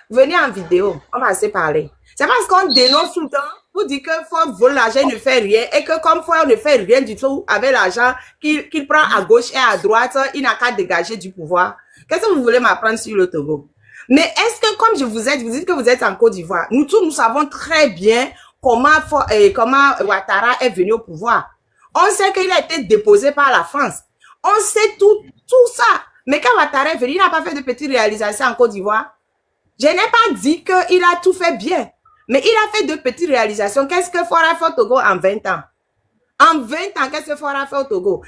Venez en vidéo, on va se parler. C'est parce qu'on dénonce tout le temps pour dire que Faure vole l'argent, il ne fait rien, et que comme Faure ne fait rien du tout avec l'argent qu'il prend à gauche et à droite, il n'a qu'à dégager du pouvoir. Qu'est-ce que vous voulez m'apprendre sur le Togo? Mais est-ce que comme vous dites que vous êtes en Côte d'Ivoire, nous tous, nous savons très bien comment Ouattara est venu au pouvoir. On sait qu'il a été déposé par la France. On sait tout ça. Mais quand Ouattara est venu, il n'a pas fait de petites réalisations en Côte d'Ivoire. Je n'ai pas dit qu'il a tout fait bien. Mais il a fait de petites réalisations. Qu'est-ce que Faure a fait au Togo en 20 ans? En 20 ans, qu'est-ce que Faure a fait au Togo?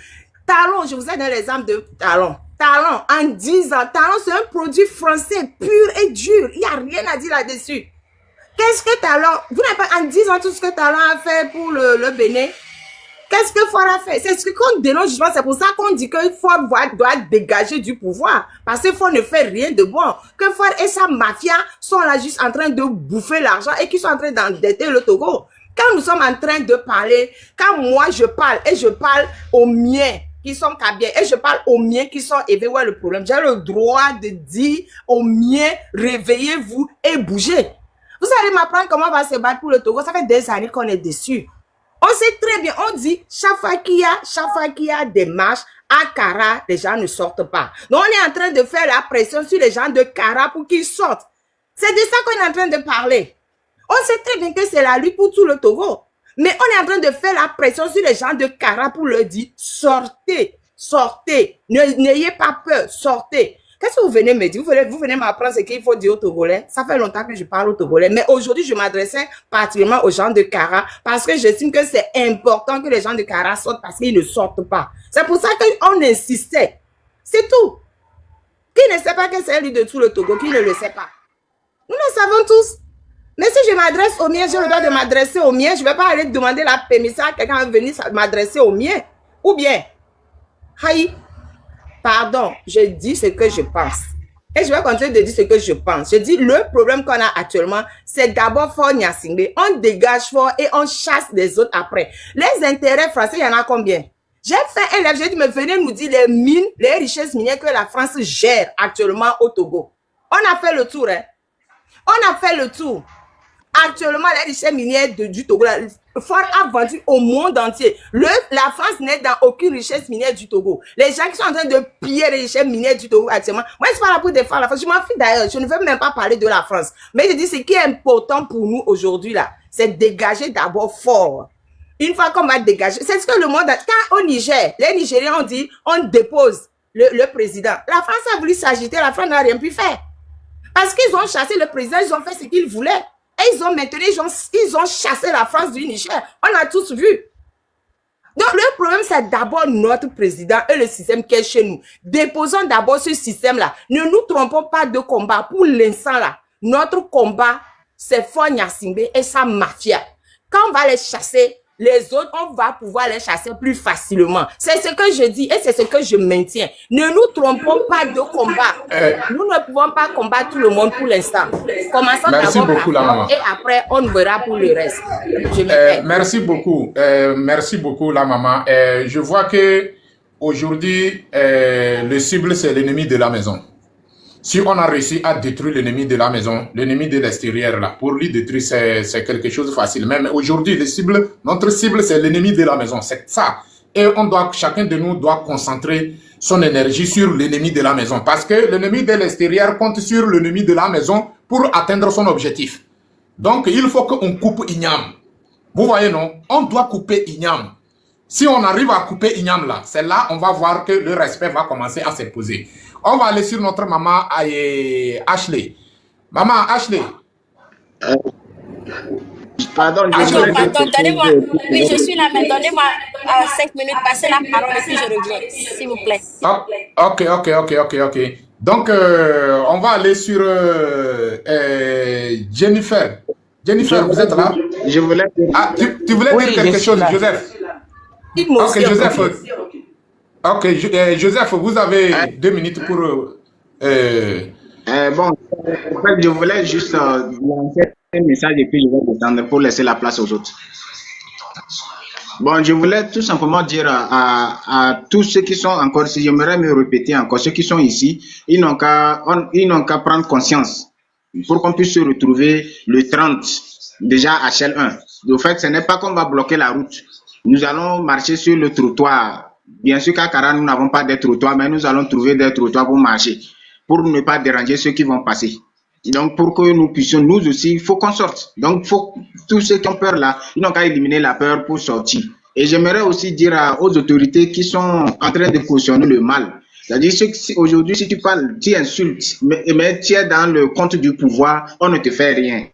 Talon, je vous ai donné l'exemple de Talon. Talon, en 10 ans, Talon, c'est un produit français pur et dur. Il n'y a rien à dire là-dessus. Qu'est-ce que Talon, vous n'avez pas en 10 ans tout ce que Talon a fait pour le Bénin? Qu'est-ce que Faure a fait? C'est ce qu'on dénonce justement. C'est pour ça qu'on dit que Faure doit dégager du pouvoir. Parce que Faure ne fait rien de bon. Que Faure et sa mafia sont là juste en train de bouffer l'argent et qui sont en train d'endetter le Togo. Quand nous sommes en train de parler, quand moi je parle et je parle aux miens qui sont cabiens et je parle aux miens qui sont éveillés, le problème, j'ai le droit de dire aux miens, réveillez-vous et bougez. Vous allez m'apprendre comment on va se battre pour le Togo. Ça fait des années qu'on est dessus. On sait très bien, on dit, chaque fois qu'il y a des marches, à Kara, les gens ne sortent pas. Donc, on est en train de faire la pression sur les gens de Kara pour qu'ils sortent. C'est de ça qu'on est en train de parler. On sait très bien que c'est la lutte pour tout le Togo. Mais on est en train de faire la pression sur les gens de Kara pour leur dire, sortez, sortez, n'ayez pas peur, sortez. Qu'est-ce que vous venez me dire? Vous venez m'apprendre ce qu'il faut dire aux Togolais. Ça fait longtemps que je parle aux Togolais. Mais aujourd'hui, je m'adressais particulièrement aux gens de Kara parce que j'estime que c'est important que les gens de Kara sortent parce qu'ils ne sortent pas. C'est pour ça qu'on insistait. C'est tout. Qui ne sait pas que c'est lui de tout le Togo? Qui ne le sait pas? Nous le savons tous. Mais si je m'adresse aux miens, j'ai le droit de m'adresser aux miens. Je ne vais pas aller demander la permission à quelqu'un de venir m'adresser aux miens. Ou bien, Haï. Pardon, je dis ce que je pense. Et je vais continuer de dire ce que je pense. Je dis, le problème qu'on a actuellement, c'est d'abord Faure Gnassingbé. On dégage Faure et on chasse les autres après. Les intérêts français, il y en a combien? J'ai fait un live, j'ai dit, mais venez nous dire les mines, les richesses minières que la France gère actuellement au Togo. On a fait le tour, hein. On a fait le tour. Actuellement, les richesses minières du Togo, Faure a vendu au monde entier. La France n'est dans aucune richesse minière du Togo. Les gens qui sont en train de piller les richesses minières du Togo actuellement, moi je suis pas là pour défendre la France. Je m'en fiche d'ailleurs. Je ne veux même pas parler de la France. Mais je dis ce qui est important pour nous aujourd'hui là, c'est dégager d'abord Faure. Une fois qu'on va dégager, c'est ce que le monde a. Quand au Niger, les Nigériens ont dit, on dépose le président. La France a voulu s'agiter, la France n'a rien pu faire. Parce qu'ils ont chassé le président, ils ont fait ce qu'ils voulaient. Et ils ont chassé la France du Niger. On a tous vu. Donc, le problème, c'est d'abord notre président et le système qui est chez nous. Déposons d'abord ce système-là. Ne nous trompons pas de combat. Pour l'instant, là, notre combat, c'est Faure Gnassingbé et sa mafia. Quand on va les chasser, les autres, on va pouvoir les chasser plus facilement. C'est ce que je dis et c'est ce que je maintiens. Ne nous trompons pas de combat. Nous ne pouvons pas combattre tout le monde pour l'instant. Commençons Merci d'abord beaucoup, la par maman. et après, on verra pour le reste. Je m'y Merci beaucoup, la maman. Je vois que aujourd'hui, le cible, c'est l'ennemi de la maison. Si on a réussi à détruire l'ennemi de la maison, l'ennemi de l'extérieur, là, pour lui détruire, c'est quelque chose de facile. Même aujourd'hui, notre cible, c'est l'ennemi de la maison. C'est ça. Et chacun de nous doit concentrer son énergie sur l'ennemi de la maison. Parce que l'ennemi de l'extérieur compte sur l'ennemi de la maison pour atteindre son objectif. Donc, il faut qu'on coupe Ignam. Vous voyez, non? On doit couper Ignam. Si on arrive à couper Ignam là, c'est là on va voir que le respect va commencer à s'imposer. On va aller sur notre maman Ashley. Maman Ashley. Pardon, donnez-moi. Oui, je suis là, mais donnez-moi 5 minutes, passez la parole et puis je reviens, s'il vous plaît. Ok. Donc, on va aller sur Jennifer. Jennifer, vous êtes là? Je voulais... Ah, tu voulais dire quelque chose, Joseph? Ok, Joseph. Ok, Joseph, vous avez 2 minutes pour... bon, en fait, je voulais juste lancer un message et puis je vais descendre pour laisser la place aux autres. Bon, je voulais tout simplement dire à tous ceux qui sont encore, si j'aimerais me répéter encore, ceux qui sont ici, ils n'ont qu'à prendre conscience pour qu'on puisse se retrouver le 30, déjà à Shell 1. En fait, ce n'est pas qu'on va bloquer la route. Nous allons marcher sur le trottoir. Bien sûr qu'à Kara, nous n'avons pas de trottoirs, mais nous allons trouver des trottoirs pour marcher, pour ne pas déranger ceux qui vont passer. Donc, pour que nous puissions, nous aussi, il faut qu'on sorte. Donc, tous ceux qui ont peur là, ils n'ont qu'à éliminer la peur pour sortir. Et j'aimerais aussi dire aux autorités qui sont en train de cautionner le mal. C'est-à-dire, aujourd'hui, si tu parles, tu insultes, mais tu es dans le compte du pouvoir, on ne te fait rien.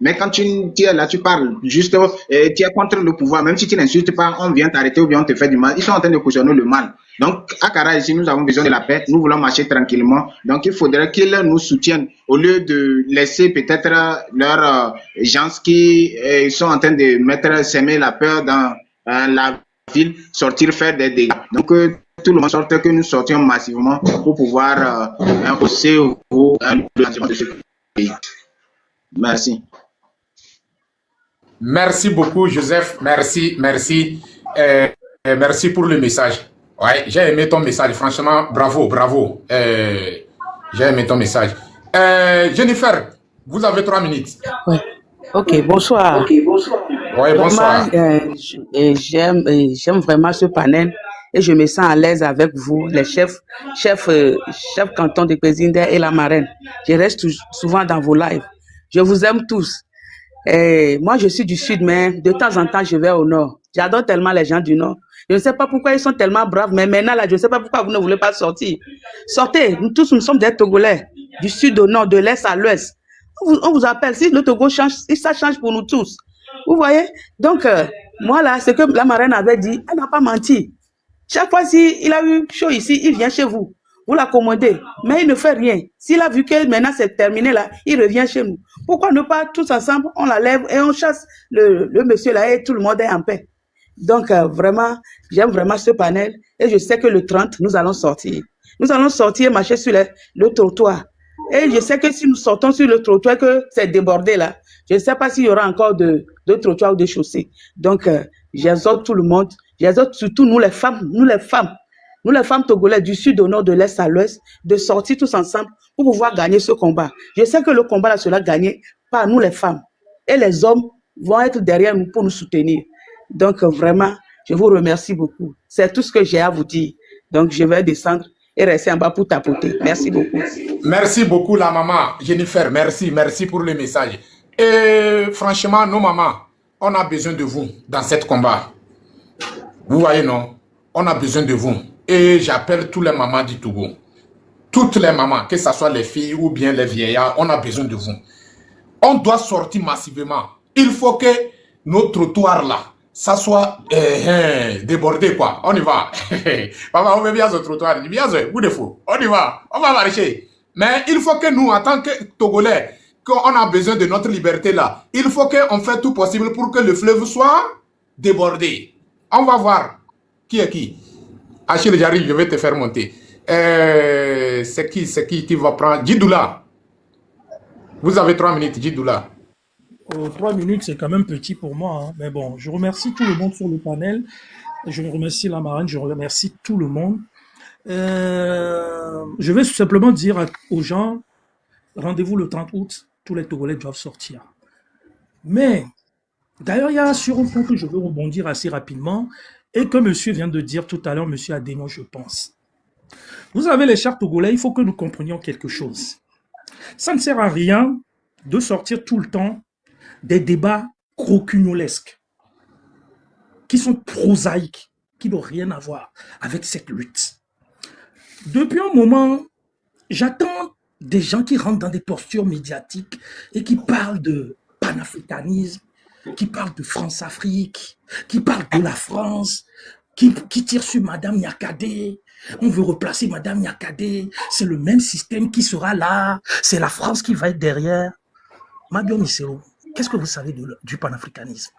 Mais quand tu es là, tu parles juste, tu es contre le pouvoir, même si tu n'insultes pas, on vient t'arrêter ou bien on te fait du mal. Ils sont en train de cautionner le mal. Donc, à Kara, ici, nous avons besoin de la paix, nous voulons marcher tranquillement. Donc, il faudrait qu'ils nous soutiennent au lieu de laisser peut-être leurs gens qui sont en train de s'aimer la peur dans la ville, sortir faire des dégâts. Donc, tout le monde sorte, que nous sortions massivement pour pouvoir imposer au lancement de ce pays. Merci. Merci beaucoup, Joseph. Merci. Merci pour le message. Ouais, j'ai aimé ton message. Franchement, bravo. J'ai aimé ton message. Jennifer, vous avez 3 minutes. Ouais. Ok, bonsoir. Ouais, bonsoir. J'aime vraiment ce panel et je me sens à l'aise avec vous, les chefs canton de Pézinda et la marraine. Je reste souvent dans vos lives. Je vous aime tous. Et moi, je suis du sud, mais de temps en temps, je vais au nord. J'adore tellement les gens du nord. Je ne sais pas pourquoi ils sont tellement braves, mais maintenant, là, je ne sais pas pourquoi vous ne voulez pas sortir. Sortez, nous tous, nous sommes des Togolais, du sud au nord, de l'est à l'ouest. On vous appelle, si le Togo change, ça change pour nous tous. Vous voyez? Donc, moi, là, ce que la marraine avait dit, elle n'a pas menti. Chaque fois, s'il a eu chaud ici, il vient chez vous. Vous l'accommodez, mais il ne fait rien. S'il a vu que maintenant c'est terminé là, il revient chez nous. Pourquoi ne pas tous ensemble, on la lève et on chasse le monsieur là et tout le monde est en paix. Donc vraiment, j'aime vraiment ce panel et je sais que le 30, nous allons sortir. Nous allons sortir, marcher sur le trottoir. Et je sais que si nous sortons sur le trottoir, que c'est débordé là, je ne sais pas s'il y aura encore de trottoirs ou de chaussées. Donc j'exhorte tout le monde, j'exhorte surtout nous les femmes togolaises du sud au nord, de l'est à l'ouest, de sortir tous ensemble pour pouvoir gagner ce combat. Je sais que le combat là sera gagné par nous les femmes. Et les hommes vont être derrière nous pour nous soutenir. Donc vraiment, je vous remercie beaucoup. C'est tout ce que j'ai à vous dire. Donc je vais descendre et rester en bas pour tapoter. Merci beaucoup. Merci beaucoup la maman Jennifer. Merci pour le message. Et franchement, nos mamans, on a besoin de vous dans ce combat. Vous voyez, non? On a besoin de vous. Et j'appelle tous les mamans du Togo. Toutes les mamans, que ce soit les filles ou bien les vieillards, on a besoin de vous. On doit sortir massivement. Il faut que nos trottoirs là, ça soit débordé quoi. On y va. Papa, on veut bien ce trottoir. Bien ce, vous de fou. On y va. On va marcher. Mais il faut que nous, en tant que Togolais, qu'on a besoin de notre liberté là, il faut qu'on fasse tout possible pour que le fleuve soit débordé. On va voir qui est qui. Achille, j'arrive, je vais te faire monter. C'est qui va prendre? Djidoula. Vous avez 3 minutes, Djidoula. 3 minutes, c'est quand même petit pour moi, hein. Mais bon, je remercie tout le monde sur le panel. Je remercie la marraine, je remercie tout le monde. Je vais simplement dire aux gens, rendez-vous le 30 août, tous les Togolais doivent sortir. Mais, d'ailleurs, il y a sur un point que je veux rebondir assez rapidement et que monsieur vient de dire tout à l'heure, monsieur Adémon, je pense. Vous savez, les chers Togolais, il faut que nous comprenions quelque chose. Ça ne sert à rien de sortir tout le temps des débats croquignolesques qui sont prosaïques, qui n'ont rien à voir avec cette lutte. Depuis un moment, j'attends des gens qui rentrent dans des postures médiatiques et qui parlent de panafricanisme, qui parlent de France-Afrique, qui parlent de la France, qui tirent sur Madame Nyakadé. On veut replacer Madame Nyakadé. C'est le même système qui sera là. C'est la France qui va être derrière. Mabio Misero, qu'est-ce que vous savez du panafricanisme?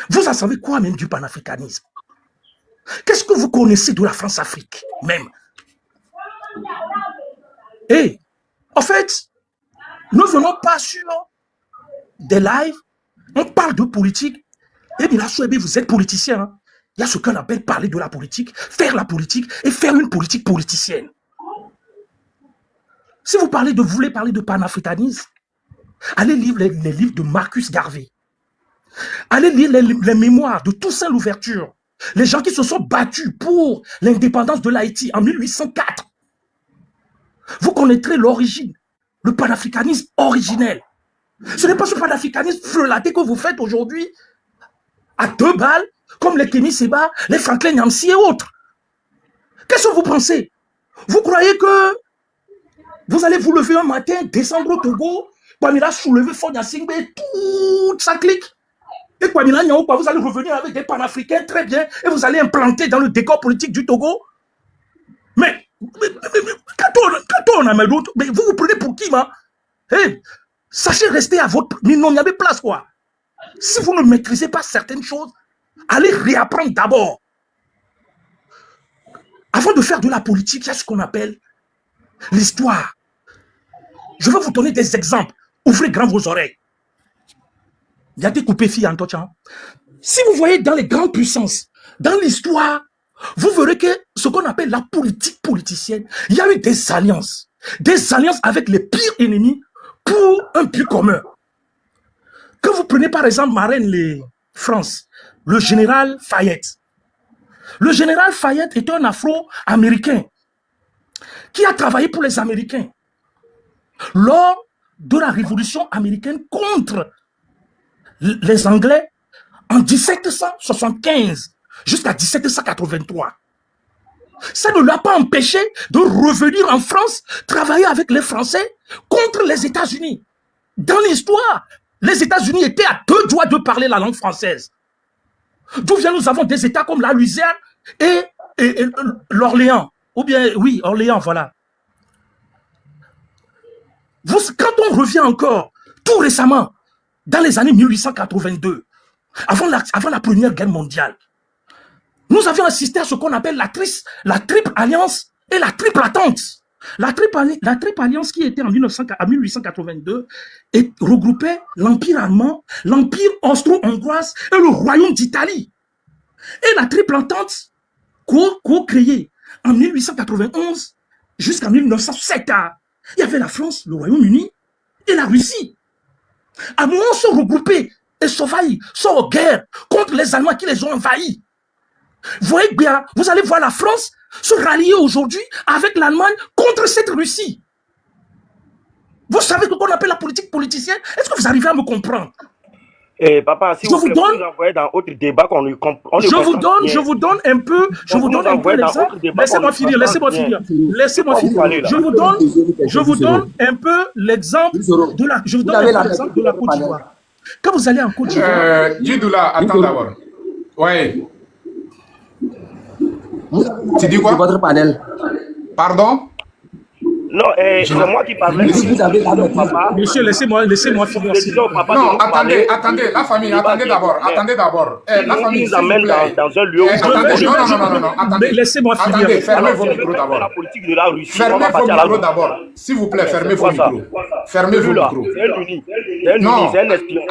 Vous en savez quoi même du panafricanisme? Qu'est-ce que vous connaissez de la France-Afrique même? Et, en fait, ne venons pas sur des lives, on parle de politique, et bien là, vous êtes politicien. Hein. Il y a ce qu'on appelle parler de la politique, faire la politique et faire une politique politicienne. Si vous voulez parler de panafricanisme, allez lire les livres de Marcus Garvey. Allez lire les mémoires de Toussaint Louverture. Les gens qui se sont battus pour l'indépendance de l'Haïti en 1804. Vous connaîtrez l'origine, le panafricanisme originel. Ce n'est pas ce panafricanisme frelaté que vous faites aujourd'hui à 2 balles, comme les Kémy Séba, les Franklin Nyamsi et autres. Qu'est-ce que vous pensez? Vous croyez que vous allez vous lever un matin, descendre au Togo, Kwamila soulever Fonya Singbe et toute sa clique? Et Kwamila Nyao, vous allez revenir avec des panafricains très bien et vous allez implanter dans le décor politique du Togo? Mais quand on a mal d'autres, mais vous prenez pour qui, ma? Hey, sachez rester à votre... Mais non, il y avait place, quoi. Si vous ne maîtrisez pas certaines choses, allez réapprendre d'abord. Avant de faire de la politique, il y a ce qu'on appelle l'histoire. Je vais vous donner des exemples. Ouvrez grand vos oreilles. Il y a des coupés filles en touchant. Si vous voyez dans les grandes puissances, dans l'histoire, vous verrez que ce qu'on appelle la politique politicienne, il y a eu des alliances avec les pires ennemis pour un but commun. Quand vous prenez par exemple marraine les France, le général Fayette. Le général Fayette est un Afro-Américain qui a travaillé pour les Américains lors de la révolution américaine contre les Anglais en 1775 jusqu'à 1783. Ça ne l'a pas empêché de revenir en France, travailler avec les Français contre les États-Unis. Dans l'histoire, les États-Unis étaient à 2 doigts de parler la langue française. D'où vient nous avons des États comme la Louisiane et l'Orléans. Ou bien, oui, Orléans, voilà. Quand on revient encore, tout récemment, dans les années 1882, avant la Première Guerre mondiale, nous avions assisté à ce qu'on appelle la triple alliance et la triple attente. La triple alliance qui était en 1882 et regroupait l'Empire allemand, l'Empire austro-hongroise et le Royaume d'Italie. Et la triple entente co-créée en 1891 jusqu'en 1907. Il y avait la France, le Royaume-Uni et la Russie. À un moment, ils sont regroupés et sont en guerre contre les Allemands qui les ont envahis. Vous voyez bien, vous allez voir la France se rallier aujourd'hui avec l'Allemagne contre cette Russie. Vous savez ce qu'on appelle la politique politicienne? Est-ce que vous arrivez à me comprendre? Et papa, si vous nous envoyez dans autre débat qu'on lui comprend. Je vous donne un peu l'exemple. Laissez-moi finir. Je vous donne un peu l'exemple de la Côte d'Ivoire. Quand vous allez en Côte d'Ivoire. Djidoula, attends d'abord. Oui. Tu dis quoi? Votre panel. Pardon? Non, c'est moi qui parlais. Si vous avez la notice. Papa. Monsieur, laissez-moi finir. Je disais au papa Non, de nous parler. attendez, la famille, attendez d'abord. La Il famille, nous s'il vous amène plaît. dans un lieu où Attendez, non, attendez. Laissez-moi finir. Attendez, fermez alors vos si on micros veut d'abord. la politique de la Russie, on Fermez va vos partir à la micros Russie. d'abord. S'il vous plaît, fermez vos quoi ça? micros. Fermez vos Celui-là, micros. c'est un uni. C'est un uni, Non. c'est un espion.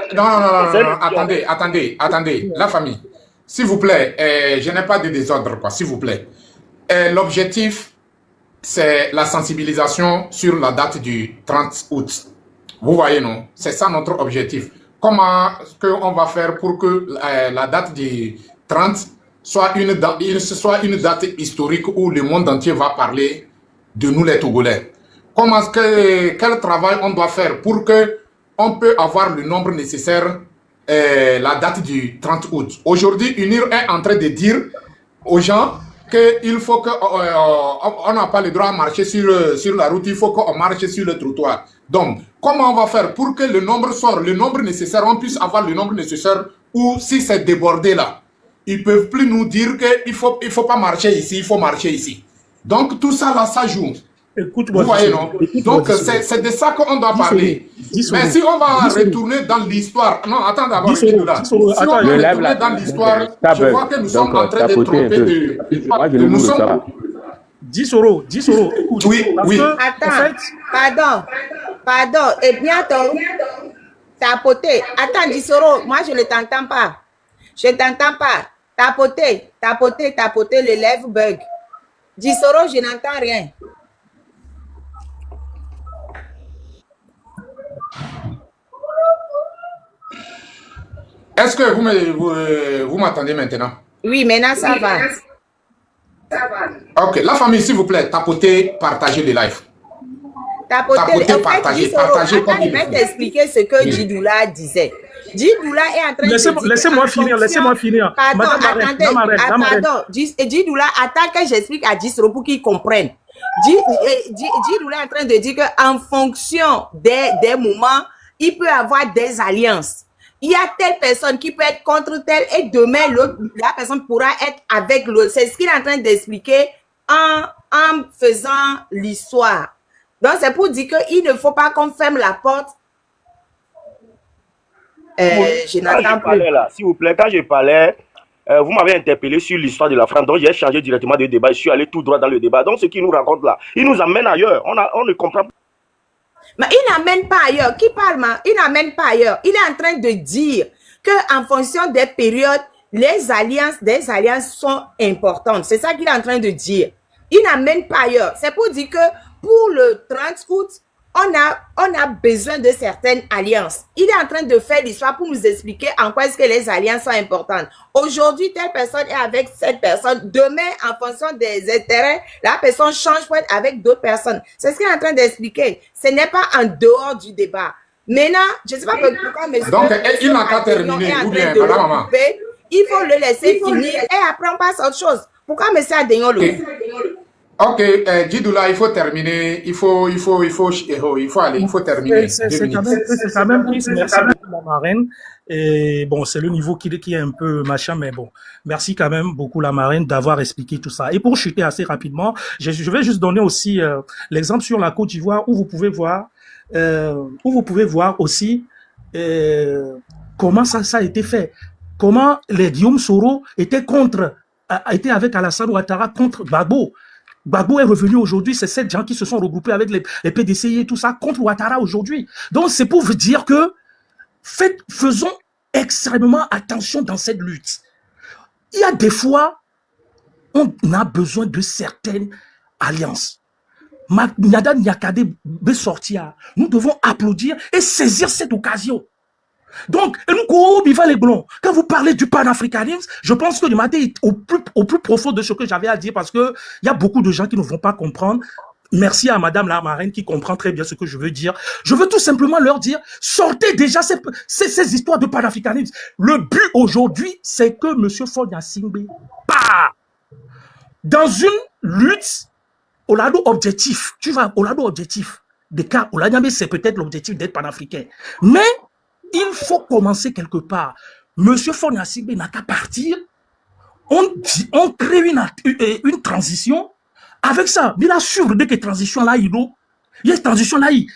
Attendez. La famille. S'il vous plaît, je n'ai pas de désordre, quoi, s'il vous plaît. L'objectif, c'est la sensibilisation sur la date du 30 août. Vous voyez, non? C'est ça notre objectif. Comment on va faire pour que la date du 30 soit une date historique où le monde entier va parler de nous les Togolais? Quel travail on doit faire pour que on peut avoir le nombre nécessaire la date du 30 août? Aujourd'hui, UNIR est en train de dire aux gens qu'il faut qu'on n'a pas le droit à marcher sur la route, il faut qu'on marche sur le trottoir. Donc, comment on va faire pour que le nombre sorte, le nombre nécessaire, on puisse avoir le nombre nécessaire, ou si c'est débordé là, ils ne peuvent plus nous dire qu'il ne faut pas marcher ici, il faut marcher ici. Donc, tout ça là, ça joue. Écoute-moi. Vous voyez, non? Donc, c'est de ça qu'on doit parler. Mais si on va retourner dans l'histoire... Non, attends d'abord, si on va retourner dans l'histoire, je vois que nous sommes en train de tromper de... Nous sommes... 10 euros, écoute. Oui. Attends, pardon, et bientôt, tapoter. Attends, 10 euros, moi je ne t'entends pas. Tapoter, le lèvres bug. 10 euros, je n'entends rien. Est-ce que vous m'entendez maintenant? Oui, maintenant ça va. Ok, la famille, s'il vous plaît, tapotez, partagez les lives. Tapoter, partagez comme je vais t'expliquer ce que Djidoula disait. Djidoula est en train de dire... Laissez-moi finir. Pardon, Madame, pardon. Djidoula, attends que j'explique à Djisro pour qu'il comprenne. Djidoula est en train de dire qu'en fonction des moments, il peut avoir des alliances. Il y a telle personne qui peut être contre telle et demain, la personne pourra être avec l'autre. C'est ce qu'il est en train d'expliquer en faisant l'histoire. Donc, c'est pour dire qu'il ne faut pas qu'on ferme la porte. Je n'entends plus. S'il vous plaît, quand je parlais, vous m'avez interpellé sur l'histoire de la France. Donc, j'ai changé directement de débat. Je suis allé tout droit dans le débat. Donc, ce qu'il nous raconte là, il nous amène ailleurs. On ne comprend pas. Mais il n'amène pas ailleurs. Qui parle, il n'amène pas ailleurs. Il est en train de dire qu'en fonction des périodes, des alliances sont importantes. C'est ça qu'il est en train de dire. Il n'amène pas ailleurs. C'est pour dire que pour le 30 août, on a besoin de certaines alliances. Il est en train de faire l'histoire pour nous expliquer en quoi est-ce que les alliances sont importantes. Aujourd'hui, telle personne est avec cette personne. Demain, en fonction des intérêts, la personne change pour être avec d'autres personnes. C'est ce qu'il est en train d'expliquer. Ce n'est pas en dehors du débat. Maintenant, je ne sais pas pourquoi monsieur... Donc, il n'a qu'à terminer, ou bien, madame maman. Il faut le laisser finir et après on passe à autre chose. Pourquoi monsieur Adéon le... Ok, Djidoula, il faut terminer, il faut aller, il faut terminer. C'est quand même triste, merci beaucoup la marraine. Et bon, c'est le niveau qui est un peu machin, mais bon, merci quand même beaucoup la marraine d'avoir expliqué tout ça. Et pour chuter assez rapidement, je vais juste donner aussi l'exemple sur la Côte d'Ivoire où vous pouvez voir aussi comment ça a été fait, comment les Guillaume Soro étaient avec Alassane Ouattara contre Gbagbo. Gbagbo est revenu aujourd'hui, c'est 7 gens qui se sont regroupés avec les PDCI et tout ça contre Ouattara aujourd'hui. Donc c'est pour vous dire que faisons extrêmement attention dans cette lutte. Il y a des fois, on a besoin de certaines alliances. Nyada Nyakade veut sortir. Nous devons applaudir et saisir cette occasion. Donc, quand vous parlez du panafricanisme, je pense que le matin est au plus profond de ce que j'avais à dire parce que il y a beaucoup de gens qui ne vont pas comprendre. Merci à Madame la marraine qui comprend très bien ce que je veux dire. Je veux tout simplement leur dire, sortez déjà ces histoires de panafricanisme. Le but aujourd'hui, c'est que Monsieur Fonya Singbe part dans une lutte au lado objectif. Tu vas au lado objectif. Des cas, au lado, c'est peut-être l'objectif d'être panafricain. Mais il faut commencer quelque part. Monsieur Fonya Singbe n'a qu'à partir. On crée une transition. Avec ça, bien sûr, dès que transition là, Il y a une transition laïque.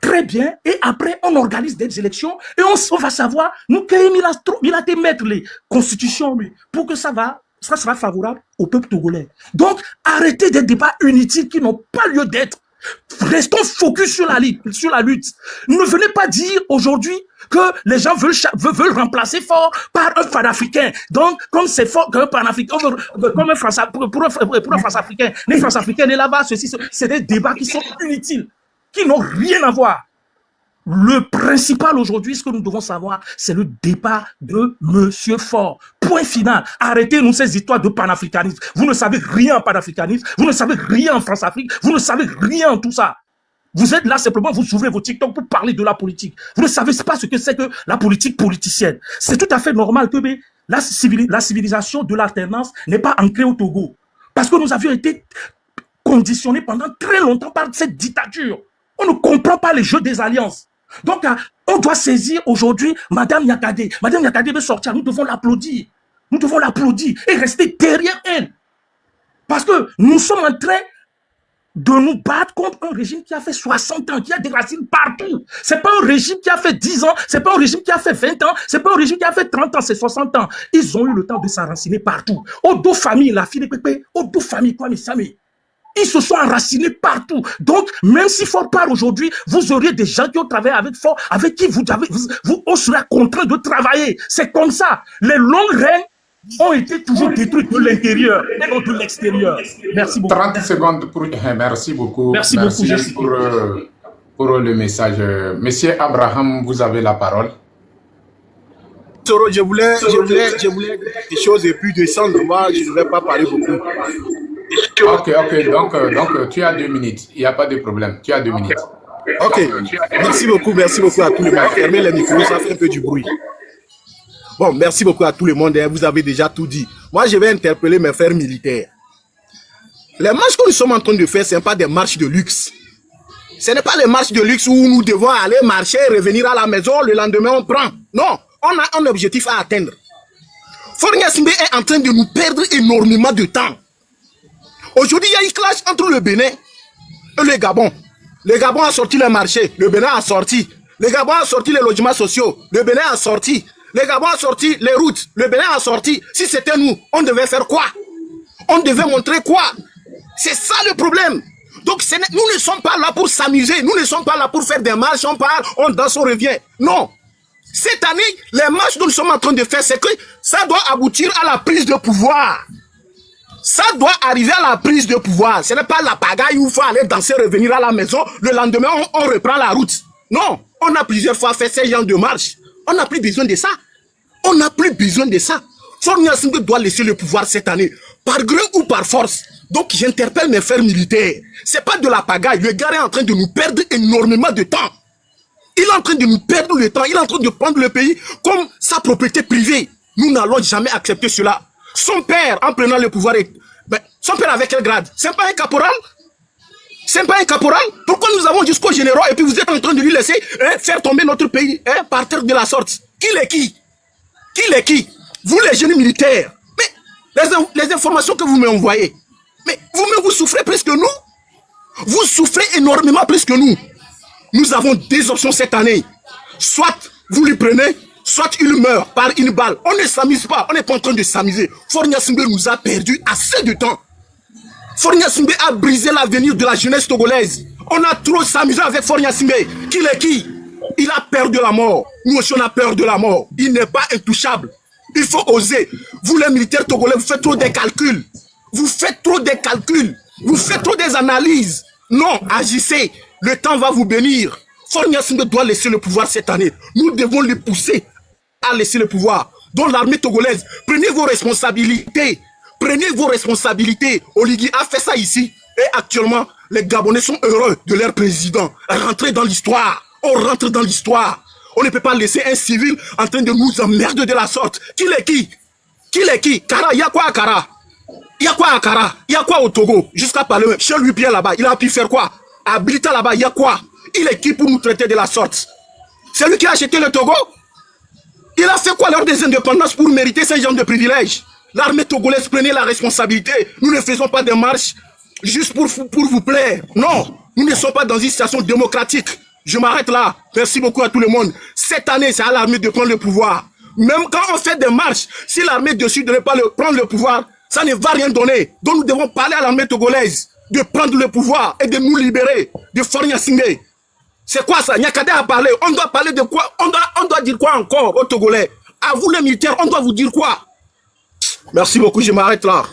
Très bien. Et après, on organise des élections et on va savoir, nous, il a été mettre les constitutions, mais pour que ça sera favorable au peuple togolais. Donc, arrêtez des débats inutiles qui n'ont pas lieu d'être. Restons focus sur la lutte. Ne venez pas dire aujourd'hui que les gens veulent remplacer Fort par un panafricain. Donc, comme c'est Fort qu'un panafricain, comme un France-africain, les France-africains est là-bas, ceci, c'est des débats qui sont inutiles, qui n'ont rien à voir. Le principal aujourd'hui, ce que nous devons savoir, c'est le débat de Monsieur Fort. Point final. Arrêtez-nous ces histoires de panafricanisme. Vous ne savez rien en panafricanisme, vous ne savez rien en France-Afrique, vous ne savez rien en tout ça. Vous êtes là simplement, vous ouvrez vos TikTok pour parler de la politique. Vous ne savez pas ce que c'est que la politique politicienne. C'est tout à fait normal que la civilisation de l'alternance n'est pas ancrée au Togo. Parce que nous avions été conditionnés pendant très longtemps par cette dictature. On ne comprend pas les jeux des alliances. Donc, on doit saisir aujourd'hui Madame Yakadé. Madame Yakadé veut sortir, nous devons l'applaudir. Nous devons l'applaudir et rester derrière elle. Parce que nous sommes en train de nous battre contre un régime qui a fait 60 ans, qui a des racines partout. C'est pas un régime qui a fait 10 ans, c'est pas un régime qui a fait 20 ans, c'est pas un régime qui a fait 30 ans, c'est 60 ans. Ils ont eu le temps de s'enraciner partout. Aux deux familles, la fille de Pépé, aux deux familles, quoi, mes amis. Ils se sont enracinés partout. Donc, même si Fort part aujourd'hui, vous auriez des gens qui ont travaillé avec Fort, avec qui vous serez contraint de travailler. C'est comme ça. Les longues règnes ont été toujours détruites de l'intérieur et non de l'extérieur. Merci beaucoup. 30 secondes pour... Merci beaucoup. Merci beaucoup, pour le message. Monsieur Abraham, vous avez la parole. Soro, je voulais des choses et puis descendre. Moi, je ne vais pas parler beaucoup. Ok. Donc, tu as 2 minutes. Il n'y a pas de problème. Tu as 2 minutes. Ok. Merci beaucoup à tout le monde. Fermez les micros, ça fait un peu du bruit. Bon, merci beaucoup à tout le monde. Vous avez déjà tout dit. Moi, je vais interpeller mes frères militaires. Les marches que nous sommes en train de faire, ce n'est pas des marches de luxe. Ce n'est pas les marches de luxe où nous devons aller marcher, revenir à la maison, le lendemain on prend. Non, on a un objectif à atteindre. Fornia Simbe est en train de nous perdre énormément de temps. Aujourd'hui, il y a eu clash entre le Bénin et le Gabon. Le Gabon a sorti le marché, le Bénin a sorti. Le Gabon a sorti les logements sociaux, le Bénin a sorti. Le Gabon a sorti les routes, le Bénin a sorti. Si c'était nous, on devait faire quoi? On devait montrer quoi? C'est ça le problème. Donc nous ne sommes pas là pour s'amuser, nous ne sommes pas là pour faire des marches, on parle, on danse, on revient. Non. Cette année, les marches que nous sommes en train de faire, c'est que ça doit aboutir à la prise de pouvoir. Ça doit arriver à la prise de pouvoir. Ce n'est pas la pagaille où il faut aller danser, revenir à la maison. Le lendemain, on reprend la route. Non, on a plusieurs fois fait ces genres de marches. On n'a plus besoin de ça. On n'a plus besoin de ça. Fornia Simbe doit laisser le pouvoir cette année, par gré ou par force. Donc j'interpelle mes frères militaires. C'est pas de la pagaille. Le gars est en train de nous perdre énormément de temps. Il est en train de nous perdre le temps. Il est en train de prendre le pays comme sa propriété privée. Nous n'allons jamais accepter cela. Son père, en prenant le pouvoir, son père avec quel grade? C'est pas un caporal? C'est pas un caporal? Pourquoi nous avons jusqu'au généraux et puis vous êtes en train de lui laisser faire tomber notre pays par terre de la sorte? Qui est qui? Qui est qui? Vous les jeunes militaires. Mais les informations que vous m'envoyez, mais vous-même vous souffrez plus que nous. Vous souffrez énormément plus que nous. Nous avons des options cette année. Soit vous lui prenez, soit il meurt par une balle. On ne s'amuse pas, on n'est pas en train de s'amuser. Fornia Simbe nous a perdu assez de temps. Fornia Simbe a brisé l'avenir de la jeunesse togolaise. On a trop s'amusé avec Fornia Simbe. Qui est qui? Il a peur de la mort. Nous aussi on a peur de la mort. Il n'est pas intouchable. Il faut oser. Vous les militaires togolais, vous faites trop des calculs. Vous faites trop des calculs. Vous faites trop des analyses. Non, agissez. Le temps va vous bénir. Fornia Simbe doit laisser le pouvoir cette année. Nous devons le pousser à laisser le pouvoir. Donc l'armée togolaise, prenez vos responsabilités. Prenez vos responsabilités. Oligui a fait ça ici. Et actuellement, les Gabonais sont heureux de leur président. Rentrez dans l'histoire. On rentre dans l'histoire. On ne peut pas laisser un civil en train de nous emmerder de la sorte. Qui est qui? Qui est qui? Kara, il y a quoi à Kara? Il y a quoi à Kara? Il y a quoi au Togo? Jusqu'à parler, chez lui, Pierre là-bas, il a pu faire quoi? À Blita là-bas, il y a quoi? Il est qui pour nous traiter de la sorte? C'est lui qui a acheté le Togo? Il a fait quoi lors des indépendances pour mériter ce genre de privilèges? L'armée togolaise, prenez la responsabilité. Nous ne faisons pas des marches juste pour vous plaire. Non. Nous ne sommes pas dans une situation démocratique. Je m'arrête là. Merci beaucoup à tout le monde. Cette année, c'est à l'armée de prendre le pouvoir. Même quand on fait des marches, si l'armée décide de ne pas prendre le pouvoir, ça ne va rien donner. Donc nous devons parler à l'armée togolaise de prendre le pouvoir et de nous libérer de Faure Gnassingbé. C'est quoi ça? Nyakate a parlé. On doit parler de quoi? On doit dire quoi encore aux Togolais? À vous les militaires, on doit vous dire quoi? Merci beaucoup, je m'arrête là.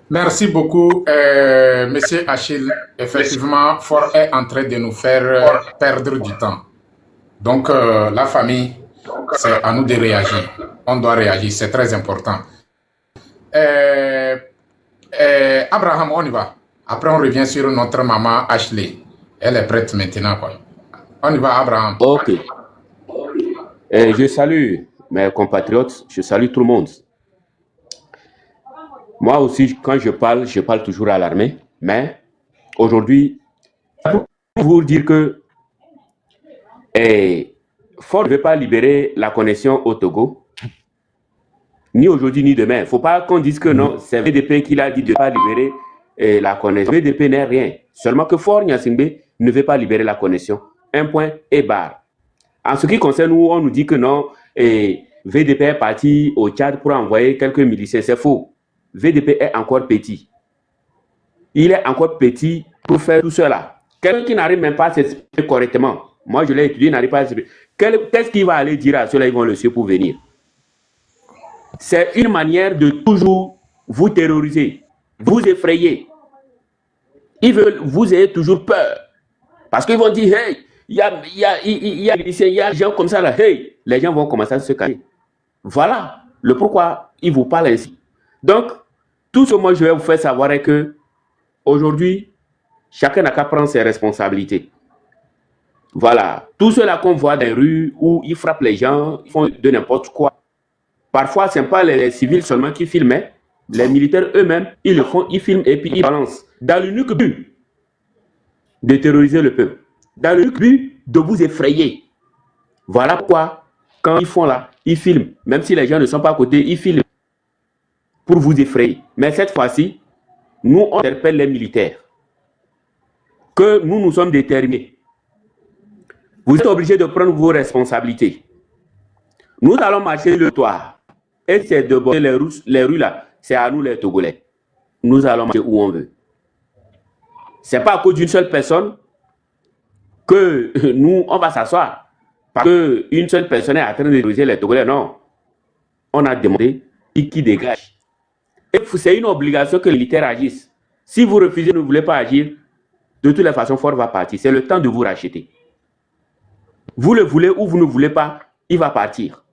Merci beaucoup, Monsieur Achille. Effectivement, Faure est en train de nous faire perdre du temps. Donc, la famille, c'est à nous de réagir. On doit réagir, c'est très important. Abraham, on y va. Après, on revient sur notre maman Ashley. Elle est prête maintenant, quoi. On y va, Abraham. Ok. Je salue mes compatriotes, je salue tout le monde. Moi aussi, quand je parle toujours à l'armée. Mais aujourd'hui, pour vous dire que Faure ne veut pas libérer la connexion au Togo, ni aujourd'hui ni demain. Il ne faut pas qu'on dise que non, c'est VDP qui l'a dit de ne pas libérer la connexion. VDP n'est rien. Seulement que Faure Gnassingbé ne veut pas libérer la connexion. Un point et barre. En ce qui concerne nous, on nous dit que non, VDP est parti au Tchad pour envoyer quelques miliciens. C'est faux. VDP est encore petit. Il est encore petit pour faire tout cela. Quelqu'un qui n'arrive même pas à s'exprimer correctement. Moi, je l'ai étudié, il n'arrive pas à s'exprimer. Qu'est-ce qu'il va aller dire à ceux-là, ils vont le suivre pour venir? C'est une manière de toujours vous terroriser, vous effrayer. Ils veulent vous ayez toujours peur. Parce qu'ils vont dire, hey, il y a des gens comme ça là, hey, les gens vont commencer à se cacher. Voilà le pourquoi ils vous parlent ainsi. Donc, tout ce que moi je vais vous faire savoir est que aujourd'hui, chacun n'a qu'à prendre ses responsabilités. Voilà. Tout cela qu'on voit dans les rues où ils frappent les gens, ils font de n'importe quoi. Parfois, ce n'est pas les civils seulement qui filment. Les militaires eux-mêmes, ils le font, ils filment et puis ils balancent. Dans l'unique but de terroriser le peuple. Dans l'unique but de vous effrayer. Voilà pourquoi, quand ils font là, ils filment. Même si les gens ne sont pas à côté, ils filment. Pour vous effrayer. Mais cette fois-ci, nous, on interpelle les militaires. Que nous sommes déterminés. Vous êtes obligés de prendre vos responsabilités. Nous allons marcher le toit. Et c'est de border les rues là. C'est à nous les Togolais. Nous allons marcher où on veut. Ce n'est pas à cause d'une seule personne que nous, on va s'asseoir. Parce qu'une seule personne est en train de terroriser les Togolais. Non. On a demandé qui dégage. Et c'est une obligation que les militaires agissent. Si vous refusez, ne voulez pas agir, de toutes les façons, Faure va partir. C'est le temps de vous racheter. Vous le voulez ou vous ne voulez pas, il va partir.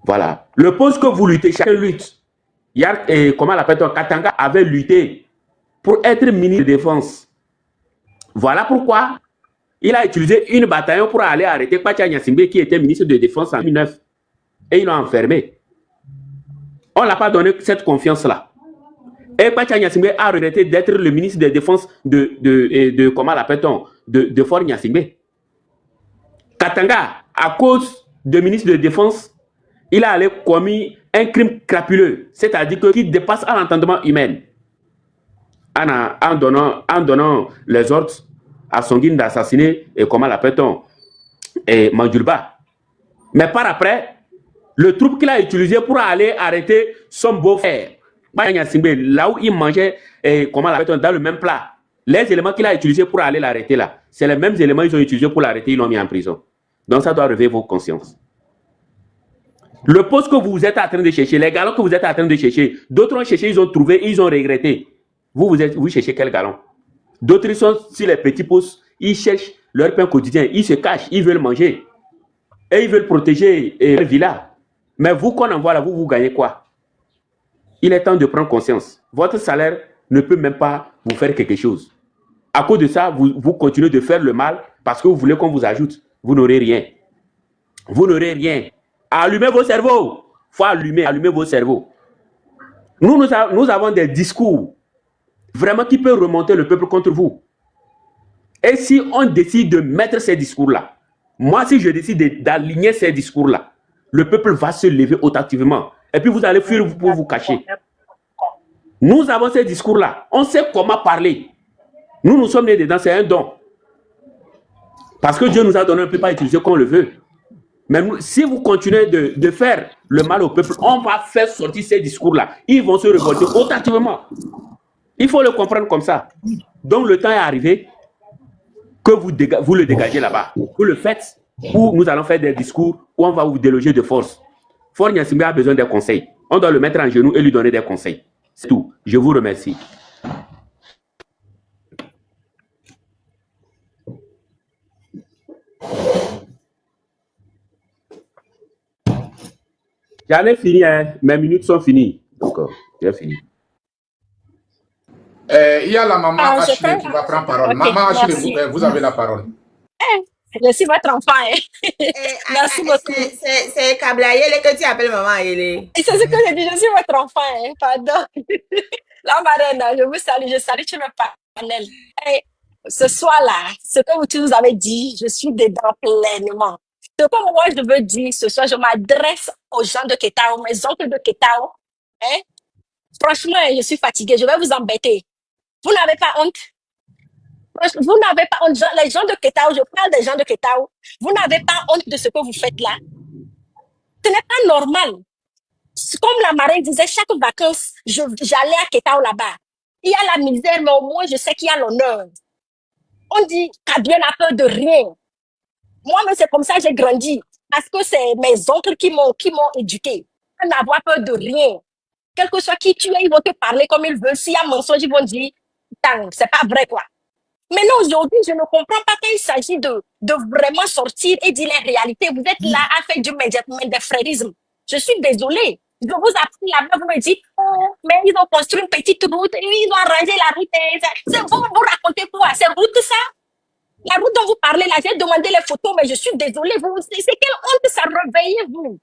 Voilà. Le poste que vous luttez, chacun lutte. Comment l'appelle-t-on? Katanga avait lutté pour être ministre de Défense. Voilà pourquoi il a utilisé une bataillon pour aller arrêter Kpacha Gnassingbé qui était ministre de Défense en 2009. Et ils l'ont enfermé. On ne l'a pas donné cette confiance-là. Et Kpacha Gnassingbé a regretté d'être le ministre de Défense de comment l'appelle-t-on? De Faure Gnassingbé. Katanga, à cause de ministre de Défense, il a allé commis un crime crapuleux, c'est-à-dire qui dépasse à l'entendement humain. En donnant les ordres à Songuine d'assassiner, et comment l'appelle-t-on, Mandjulba. Mais par après, le troupe qu'il a utilisé pour aller arrêter son beau-frère, là où il mangeait, comment l'appelle-t-on, dans le même plat, les éléments qu'il a utilisés pour aller l'arrêter là, c'est les mêmes éléments qu'ils ont utilisés pour l'arrêter, ils l'ont mis en prison. Donc ça doit réveiller vos consciences. Le poste que vous êtes en train de chercher, les galons que vous êtes en train de chercher, d'autres ont cherché, ils ont trouvé, ils ont regretté. Vous cherchez quel galon? D'autres sont sur les petits postes, ils cherchent leur pain quotidien, ils se cachent, ils veulent manger. Et ils veulent protéger leur villa. Mais vous qu'on envoie là, vous gagnez quoi? Il est temps de prendre conscience. Votre salaire ne peut même pas vous faire quelque chose. À cause de ça, vous continuez de faire le mal parce que vous voulez qu'on vous ajoute. Vous n'aurez rien. Vous n'aurez rien. Allumez vos cerveaux. Il faut allumer vos cerveaux. Nous avons des discours vraiment qui peuvent remonter le peuple contre vous. Et si on décide de mettre ces discours-là, moi si je décide d'aligner ces discours-là, le peuple va se lever authentiquement. Et puis vous allez fuir pour vous cacher. Nous avons ces discours-là. On sait comment parler. Nous sommes nés dedans, c'est un don. Parce que Dieu nous a donné, on ne peut pas utiliser comme on le veut. Mais si vous continuez de faire le mal au peuple, on va faire sortir ces discours-là. Ils vont se révolter automatiquement. Il faut le comprendre comme ça. Donc le temps est arrivé que vous le dégagez là-bas. Vous le faites, ou nous allons faire des discours où on va vous déloger de force. Faure Gnassingbé a besoin des conseils. On doit le mettre en genoux et lui donner des conseils. C'est tout. Je vous remercie. J'en ai fini, hein. Mes minutes sont finies. D'accord, j'ai fini. Il y a la maman Ah, je Ashley peux- qui va prendre parole. Ok, Maman Ashley, merci. vous avez la parole. Je suis votre enfant. Hein. Merci beaucoup. C'est Kablayele que tu appelles maman Ele. Et c'est ce que j'ai dit, je suis votre enfant. Hein. Pardon. La marraine, je vous salue, je salue tout le panel. Et ce soir-là, ce que tu nous avez dit, je suis dedans pleinement. Ce que moi je veux dire ce soir, je m'adresse aux gens de Ketao, mes oncles de Ketao. Hein? Franchement, je suis fatiguée, je vais vous embêter. Vous n'avez pas honte? Vous n'avez pas honte, les gens de Ketao, je parle des gens de Ketao. Vous n'avez pas honte de ce que vous faites là? Ce n'est pas normal. Comme la marraine disait, chaque vacances, j'allais à Ketao là-bas. Il y a la misère, mais au moins, je sais qu'il y a l'honneur. On dit, Kabien n'a peur de rien. Moi-même, c'est comme ça que j'ai grandi. Parce que c'est mes oncles qui m'ont éduqué. À n'avoir peur de rien. Quel que soit qui tu es, ils vont te parler comme ils veulent. S'il y a mensonge, ils vont dire, c'est pas vrai, quoi. Maintenant, aujourd'hui, je ne comprends pas qu'il s'agit de vraiment sortir et dire les réalités. Vous êtes là à faire du médefrérisme. Je suis désolée. Je vous appris là-bas, vous me dites, oh, mais ils ont construit une petite route, ils ont arrangé la route. Vous racontez quoi? C'est route, ça? La route dont vous parlez, là, j'ai demandé les photos, mais je suis désolée. C'est quelle honte ça, réveillez-vous.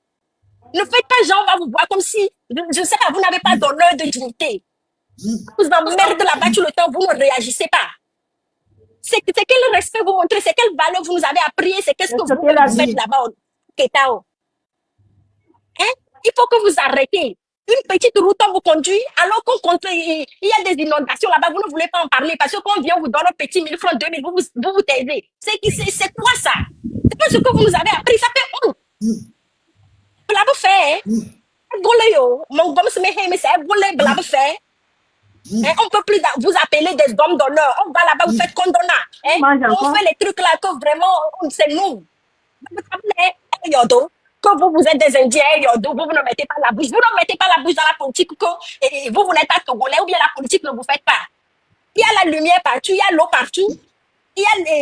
Ne faites pas genre, on va vous voir comme si, je sais pas, vous n'avez pas d'honneur, de dignité. Vous emmerdez là-bas tout le temps, vous ne réagissez pas. C'est quel respect vous montrez, c'est quelle valeur vous nous avez appris, c'est qu'est-ce que vous faites là-bas au Ketao. Hein? Il faut que vous arrêtez. Une petite route, on vous conduit, alors il y a des inondations là-bas, vous ne voulez pas en parler, parce que quand on vient, on vous donne un petit 1000 francs, 2000, vous vous taisez. C'est quoi ça? C'est pas ce que vous nous avez appris, ça fait honte. Vous l'avez fait, mon gomme se met, mais c'est vous l'avez fait. Hein, on ne peut plus vous appeler des hommes d'honneur. On va là-bas, vous faites condona. Hein? On fait les trucs là que vraiment, c'est nous. Vous appelez Yodo, que vous êtes des Indiens, Yodo, vous ne mettez pas la bouche. Vous ne mettez pas la bouche dans la politique, et vous n'êtes pas Togolais, ou bien la politique ne vous fait pas. Il y a la lumière partout, il y a l'eau partout, il y a les